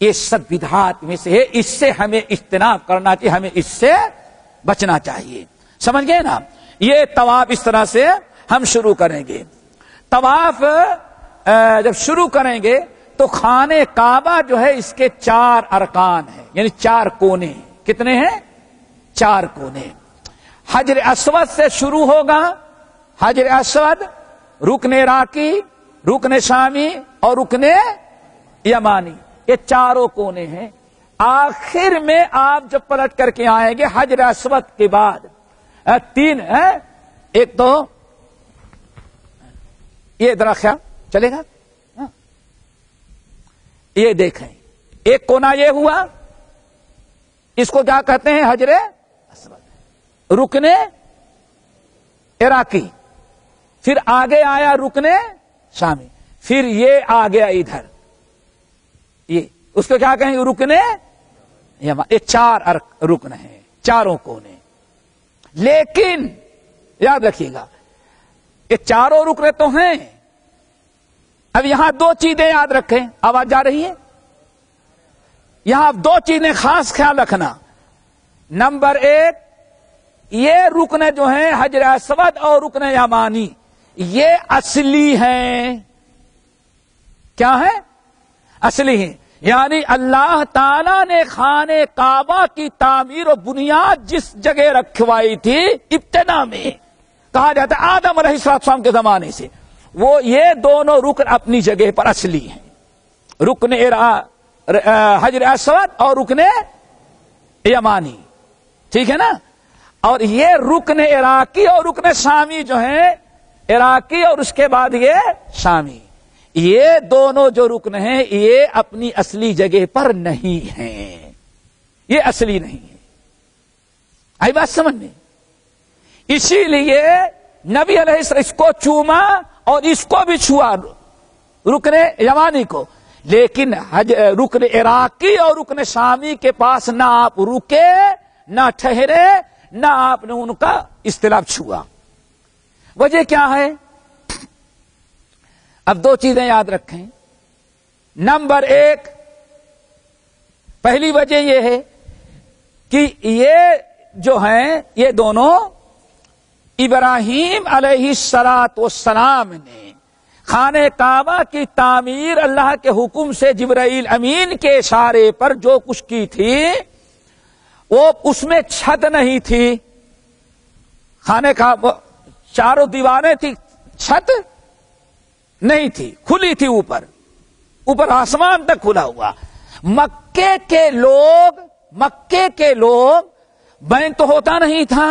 یہ سب بدعات میں سے ہے، اس سے ہمیں اجتناب کرنا چاہیے، ہمیں اس سے بچنا چاہیے، سمجھ گئے نا؟ یہ طواف اس طرح سے ہم شروع کریں گے۔ طواف جب شروع کریں گے تو خانہ کعبہ جو ہے اس کے 4 ارکان ہیں، یعنی 4 کونے ہیں۔ کتنے ہیں؟ 4 کونے۔ حجر اسود سے شروع ہوگا، حجر اسود، رکن عراقی، رکن شامی اور رکن یمانی، یہ 4 کونے ہیں۔ آخر میں آپ جب پلٹ کر کے آئیں گے حجر اسود کے بعد 3 ہے، ایک تو یہ ذرا خیال چلے گا، یہ دیکھیں ایک کونا یہ ہوا، اس کو کیا کہتے ہیں؟ حجر اسود، رکن عراقی، پھر آگے آیا رکن شامی، پھر یہ آ گیا ادھر، یہ اس کو کیا کہیں گے؟ رکن یمانی۔ یہ 4 رکن ہیں، 4 کونے۔ لیکن یاد رکھیے گا یہ 4 رکن تو ہیں، اب یہاں 2 چیزیں یاد رکھیں، آواز جا رہی ہے؟ یہاں 2 چیزیں خاص خیال رکھنا۔ نمبر 1، یہ رکن جو ہیں حجر اسود اور رکن یمانی یہ اصلی ہیں۔ کیا ہے؟ اصلی ہیں، یعنی اللہ تعالی نے خانہ کعبہ کی تعمیر و بنیاد جس جگہ رکھوائی تھی ابتدا میں، کہا جاتا ہے آدم علیہ السلام کے زمانے سے، وہ یہ دونوں رکن اپنی جگہ پر اصلی ہیں، رکن حجر اسود اور رکن یمانی، ٹھیک ہے نا؟ اور یہ رکن عراقی اور رکن شامی جو ہیں، عراقی اور اس کے بعد یہ شامی، یہ دونوں جو رکن ہیں یہ اپنی اصلی جگہ پر نہیں ہیں، یہ اصلی نہیں ہے۔ آئی بات سمجھ میں؟ اسی لیے نبی علیہ السلام اس کو چوما اور اس کو بھی چھوا، رکن یمانی کو، لیکن رکن عراقی اور رکن شامی کے پاس نہ آپ رکے، نہ ٹھہرے، نہ آپ نے ان کا استلام چھوا۔ وجہ کیا ہے؟ اب 2 چیزیں یاد رکھیں۔ نمبر 1، پہلی وجہ یہ ہے کہ یہ جو ہیں یہ دونوں ابراہیم علیہ الصلوۃ والسلام نے خانہ کعبہ کی تعمیر اللہ کے حکم سے جبرائیل امین کے اشارے پر جو کچھ کی تھی وہ اس میں چھت نہیں تھی. خانہ کعبہ چاروں دیواریں تھی, چھت نہیں تھی, کھلی تھی, اوپر آسمان تک کھلا ہوا. مکے کے لوگ بینک تو ہوتا نہیں تھا,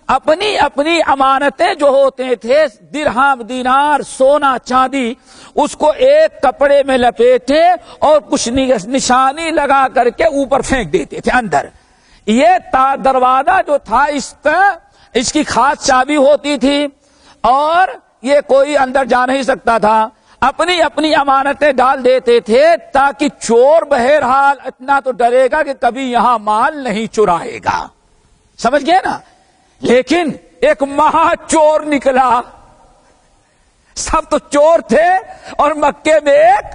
اپنی اپنی امانتیں جو ہوتے تھے درہم دینار سونا چاندی اس کو ایک کپڑے میں لپیٹے اور کچھ نشانی لگا کر کے اوپر پھینک دیتے تھے اندر. یہ دروازہ جو تھا اس کی خاص چابی ہوتی تھی اور یہ کوئی اندر جا نہیں سکتا تھا. اپنی اپنی امانتیں ڈال دیتے تھے تاکہ چور بہرحال اتنا تو ڈرے گا کہ کبھی یہاں مال نہیں چرائے گا. سمجھ گئے نا. لیکن ایک مہا چور نکلا. سب تو چور تھے اور مکے میں ایک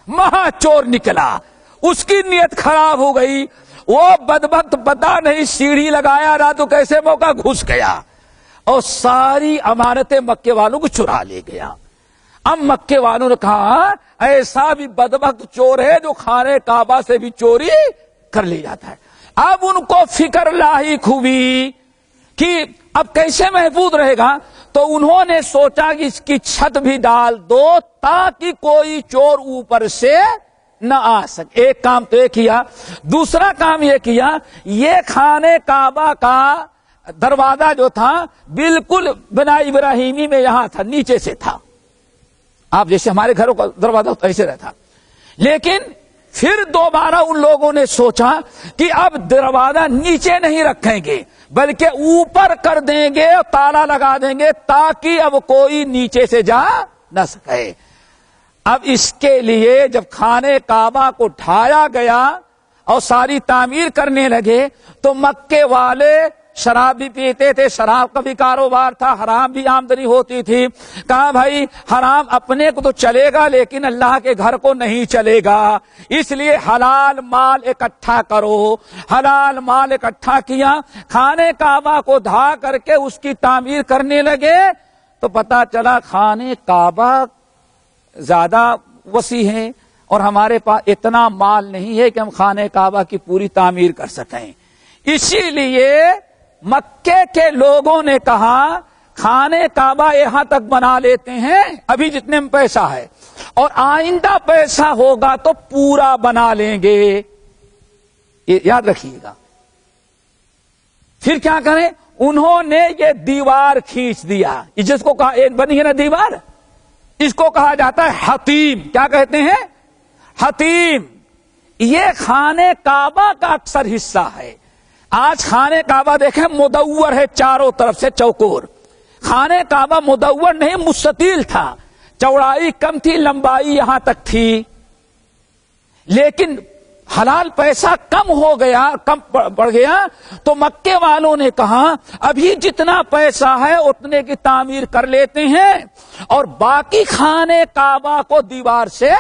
مہا چور نکلا. اس کی نیت خراب ہو گئی. وہ بدبخت پتہ نہیں سیڑھی لگایا رہا تو کیسے موقع گھس گیا اور ساری امانتیں مکے والوں کو چرا لے گیا. اب مکے والوں نے کہا ایسا بھی بدبخت چور ہے جو خانہ کعبہ سے بھی چوری کر لے جاتا ہے. اب ان کو فکر لاحق ہوئی کہ اب کیسے محفوظ رہے گا, تو انہوں نے سوچا کہ اس کی چھت بھی ڈال دو تاکہ کوئی چور اوپر سے نہ آ سکے. ایک کام تو یہ کیا. دوسرا کام یہ کیا, یہ خانہ کعبہ کا دروازہ جو تھا بالکل بنا ابراہیمی میں یہاں تھا, نیچے سے تھا. آپ جیسے ہمارے گھروں کا دروازہ ایسے رہتا. لیکن پھر دوبارہ ان لوگوں نے سوچا کہ اب دروازہ نیچے نہیں رکھیں گے بلکہ اوپر کر دیں گے اور تالا لگا دیں گے تاکہ اب کوئی نیچے سے جا نہ سکے. اب اس کے لیے جب خانہ کعبہ کو ڈھایا گیا اور ساری تعمیر کرنے لگے تو مکے والے شراب بھی پیتے تھے, شراب کا بھی کاروبار تھا, حرام بھی آمدنی ہوتی تھی. کہا بھائی حرام اپنے کو تو چلے گا لیکن اللہ کے گھر کو نہیں چلے گا, اس لیے حلال مال اکٹھا کرو. حلال مال اکٹھا کیا, خانہ کعبہ کو ڈھا کر کے اس کی تعمیر کرنے لگے تو پتا چلا خانہ کعبہ زیادہ وسیع ہے اور ہمارے پاس اتنا مال نہیں ہے کہ ہم خانہ کعبہ کی پوری تعمیر کر سکیں. اسی لیے مکے کے لوگوں نے کہا خانہ کعبہ یہاں تک بنا لیتے ہیں ابھی جتنے میں پیسہ ہے, اور آئندہ پیسہ ہوگا تو پورا بنا لیں گے. یہ یاد رکھیے گا. پھر کیا کریں, انہوں نے یہ دیوار کھینچ دیا. جس کو کہا ایک بنی ہے نا دیوار, اس کو کہا جاتا ہے حتیم. کیا کہتے ہیں؟ حتیم. یہ خانہ کعبہ کا اکثر حصہ ہے. آج خانہ کعبہ دیکھیں مدور ہے چاروں طرف سے چوکور. خانہ کعبہ مدور نہیں مستطیل تھا, چوڑائی کم تھی, لمبائی یہاں تک تھی. لیکن حلال پیسہ کم ہو گیا, کم پڑ گیا, تو مکے والوں نے کہا ابھی جتنا پیسہ ہے اتنے کی تعمیر کر لیتے ہیں اور باقی خانہ کعبہ کو دیوار سے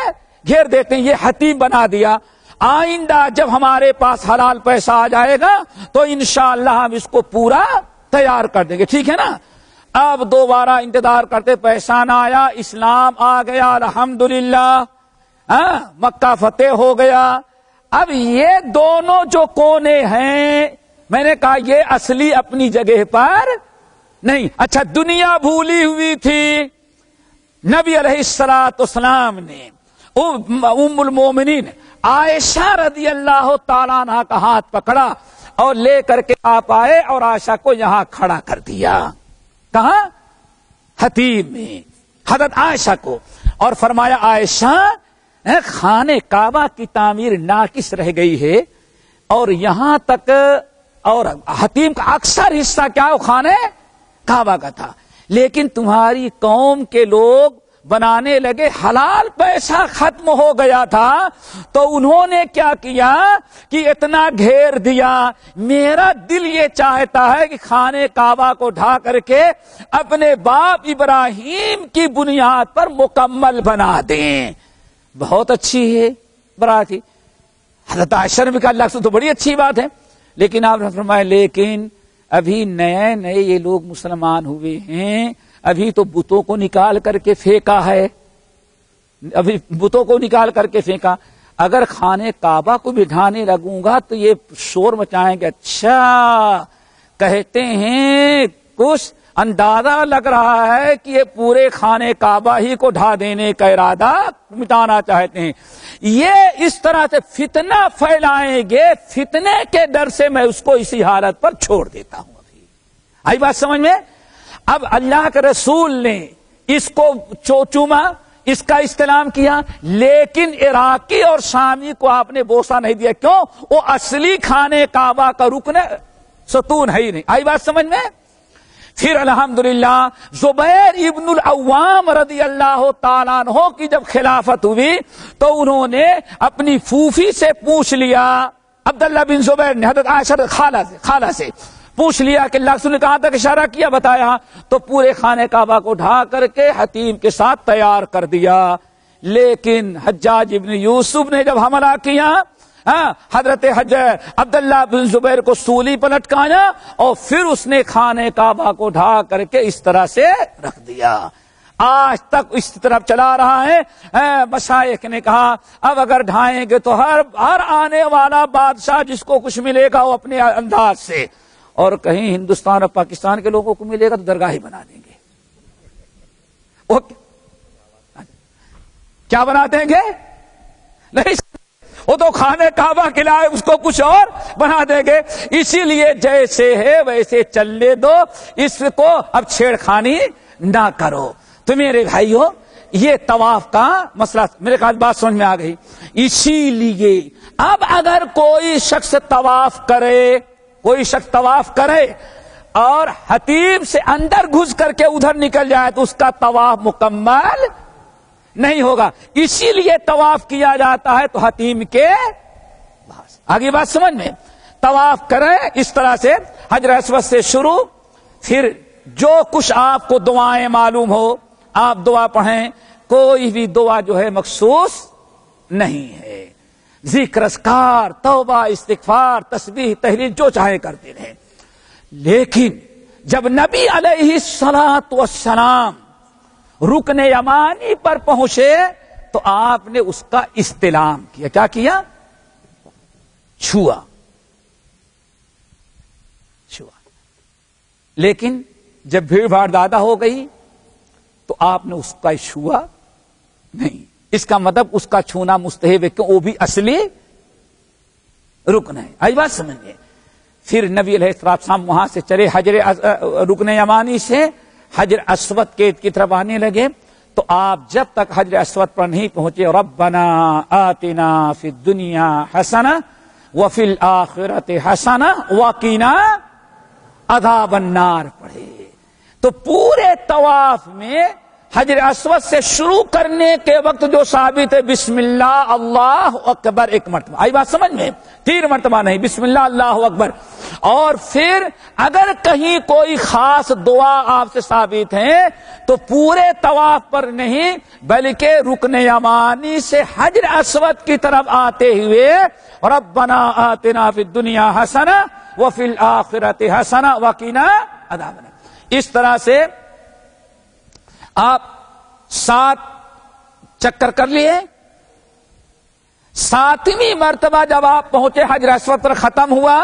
گھیر دیتے ہیں. یہ حتیم بنا دیا. آئندہ جب ہمارے پاس حلال پیسہ آ جائے گا تو انشاءاللہ ہم اس کو پورا تیار کر دیں گے. ٹھیک ہے نا. اب دوبارہ انتظار کرتے, پیسہ نہ آیا, اسلام آ گیا الحمدللہ, مکہ فتح ہو گیا. اب یہ دونوں جو کونے ہیں میں نے کہا یہ اصلی اپنی جگہ پر نہیں. اچھا دنیا بھولی ہوئی تھی, نبی علیہ الصلوۃ والسلام نے ام المومنین عائشہ رضی اللہ تعالیٰ عنہ کا ہاتھ پکڑا اور لے کر کے آپ آئے اور عائشہ کو یہاں کھڑا کر دیا. کہاں؟ حتیم میں حضرت عائشہ کو, اور فرمایا عائشہ خانہ کعبہ کی تعمیر ناقص رہ گئی ہے اور یہاں تک, اور حتیم کا اکثر حصہ کیا ہے خانہ کعبہ کا تھا, لیکن تمہاری قوم کے لوگ بنانے لگے, حلال پیسہ ختم ہو گیا تھا تو انہوں نے کیا کیا کہ اتنا گھیر دیا. میرا دل یہ چاہتا ہے کہ خانہ کعبہ کو ڈھا کر کے اپنے باپ ابراہیم کی بنیاد پر مکمل بنا دیں. بہت اچھی ہے برات. حضرت عائشہ نے بھی کہا اللہ سے تو بڑی اچھی بات ہے. لیکن آپ نے فرمایا لیکن ابھی نئے نئے یہ لوگ مسلمان ہوئے ہیں، ابھی تو بتوں کو نکال کر کے پھینکا ہے، ابھی بتوں کو نکال کر کے پھینکا، اگر خانے کعبہ کو بھی ڈھانے لگوں گا تو یہ شور مچائیں گے۔ اچھا کہتے ہیں کچھ اندازہ لگ رہا ہے کہ یہ پورے خانے کعبہ ہی کو ڈھا دینے کا ارادہ مٹانا چاہتے ہیں، یہ اس طرح سے فتنہ پھیلائیں گے، فتنے کے ڈر سے میں اس کو اسی حالت پر چھوڑ دیتا ہوں۔ ابھی آئی بات سمجھ میں؟ اب اللہ کے رسول نے اس کو چوما، اس کا استلام کیا، لیکن عراقی اور شامی کو آپ نے بوسہ نہیں دیا، کیوں؟ وہ اصلی خانے کعبہ کا رکن ستون ہے ہی نہیں۔ آئی بات سمجھ میں؟ پھر الحمدللہ زبیر ابن العوام رضی اللہ تعالیٰ عنہ کی جب خلافت ہوئی تو انہوں نے اپنی پھوپھی سے پوچھ لیا، عبداللہ بن زبیر نے حضرت عائشہ خالہ سے پوچھ لیا کہ اللہ رسول نے کہاں تک اشارہ کیا، بتایا، تو پورے خانے کعبہ کو ڈھا کر کے حتیم کے ساتھ تیار کر دیا۔ لیکن حجاج ابن یوسف نے جب حملہ کیا، حضرت عبداللہ بن زبیر کو سولی پر لٹکایا اور پھر اس نے خانے کعبہ کو ڈھا کر کے اس طرح سے رکھ دیا۔ آج تک اس طرف چلا رہا ہے۔ مشائخ نے کہا اب اگر ڈھائیں گے تو ہر آنے والا بادشاہ جس کو کچھ ملے گا وہ اپنے انداز سے، اور کہیں ہندوستان اور پاکستان کے لوگوں کو ملے گا تو درگاہ ہی بنا دیں گے۔ کیا بنا دیں گے؟ نہیں، وہ تو خانے کعبہ کے لائے اس کو کچھ اور بنا دیں گے۔ اسی لیے جیسے ہے ویسے چلنے دو، اس کو اب چھیڑ خانی نہ کرو۔ تو میرے بھائیو، یہ طواف کا مسئلہ میرے خیال بات سمجھ میں آ گئی۔ اسی لیے اب اگر کوئی شخص طواف کرے اور حتیم سے اندر گھس کر کے ادھر نکل جائے تو اس کا طواف مکمل نہیں ہوگا۔ اسی لیے طواف کیا جاتا ہے تو حتیم کے پاس۔ آگے بات سمجھ میں؟ طواف کریں اس طرح سے حجر اسود سے شروع، پھر جو کچھ آپ کو دعائیں معلوم ہو آپ دعا پڑھیں، کوئی بھی دعا جو ہے مخصوص نہیں ہے، ذکر اذکار توبہ استغفار تسبیح تحلیل جو چاہے کرتے رہیں۔ لیکن جب نبی علیہ الصلوۃ والسلام رکن یمانی پر پہنچے تو آپ نے اس کا استلام کیا۔ کیا کیا؟ چھوا۔ لیکن جب بھیڑ بھاڑ زیادہ ہو گئی تو آپ نے اس کا چھوا نہیں۔ اس کا مطلب اس کا چھونا مستحب ہے کہ وہ بھی اصلی رکن ہے۔ آئی بات سمجھئے؟ پھر نبی علیہ السلام وہاں سے چلے رکن یمانی سے حجر اسود کی طرف آنے لگے تو آپ جب تک حجر اسود پر نہیں پہنچے ربنا آتنا فی الدنیا حسنہ وفی الآخرۃ حسنہ وقنا عذاب النار پڑھے۔ تو پورے طواف میں حجر اسود سے شروع کرنے کے وقت جو ثابت ہے بسم اللہ اللہ اکبر ایک مرتبہ۔ آئی بات سمجھ میں؟ 3 مرتبہ نہیں، بسم اللہ اللہ اکبر۔ اور پھر اگر کہیں کوئی خاص دعا آپ سے ثابت ہے تو پورے طواف پر نہیں بلکہ رکن یمانی سے حجر اسود کی طرف آتے ہوئے ربنا آتنا فی الدنیا حسنہ وفی الآخرۃ حسنہ وقنا عذاب النار، اس طرح سے آپ 7 چکر کر لیے۔ 7ویں مرتبہ جب آپ پہنچے حجر اسود پر ختم ہوا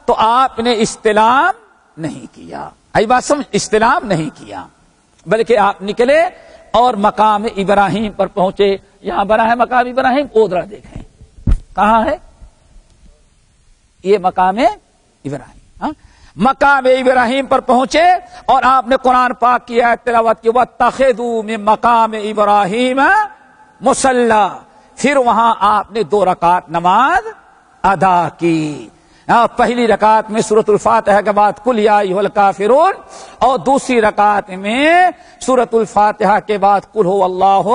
تو آپ نے استلام نہیں کیا۔ آئی بات سمجھ؟ استلام نہیں کیا بلکہ آپ نکلے اور مقام ابراہیم پر پہنچے۔ یہاں بنا ہے مقام ابراہیم، ادھر دیکھیں کہاں ہے یہ مقام ابراہیم۔ مقام ابراہیم پر پہنچے اور آپ نے قرآن پاک کی آیت تلاوت کی وَاتَّخِذُوا مِن مقام ابراہیم مصلی، پھر وہاں آپ نے 2 رکعت نماز ادا کی۔ پہلی رکعت میں سورۃ الفاتحہ کے بعد قل یا ایھا الکافرون اور دوسری رکعت میں سورۃ الفاتحہ کے بعد قل ھو اللہ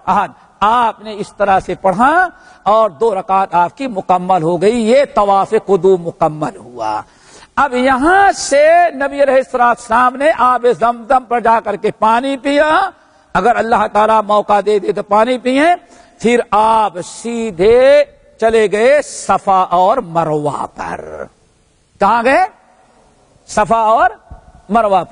احد۔ آپ نے اس طرح سے پڑھا اور 2 رکعت آپ کی مکمل ہو گئی۔ یہ طواف قدوم مکمل ہوا۔ اب یہاں سے نبی علیہ السلام نے آب زمزم پر جا کر کے پانی پیا، اگر اللہ تعالیٰ موقع دے دے تو پانی پیئے، پھر آپ سیدھے چلے گئے صفا اور مروہ پر۔ کہاں گئے؟ صفا اور مروہ پر.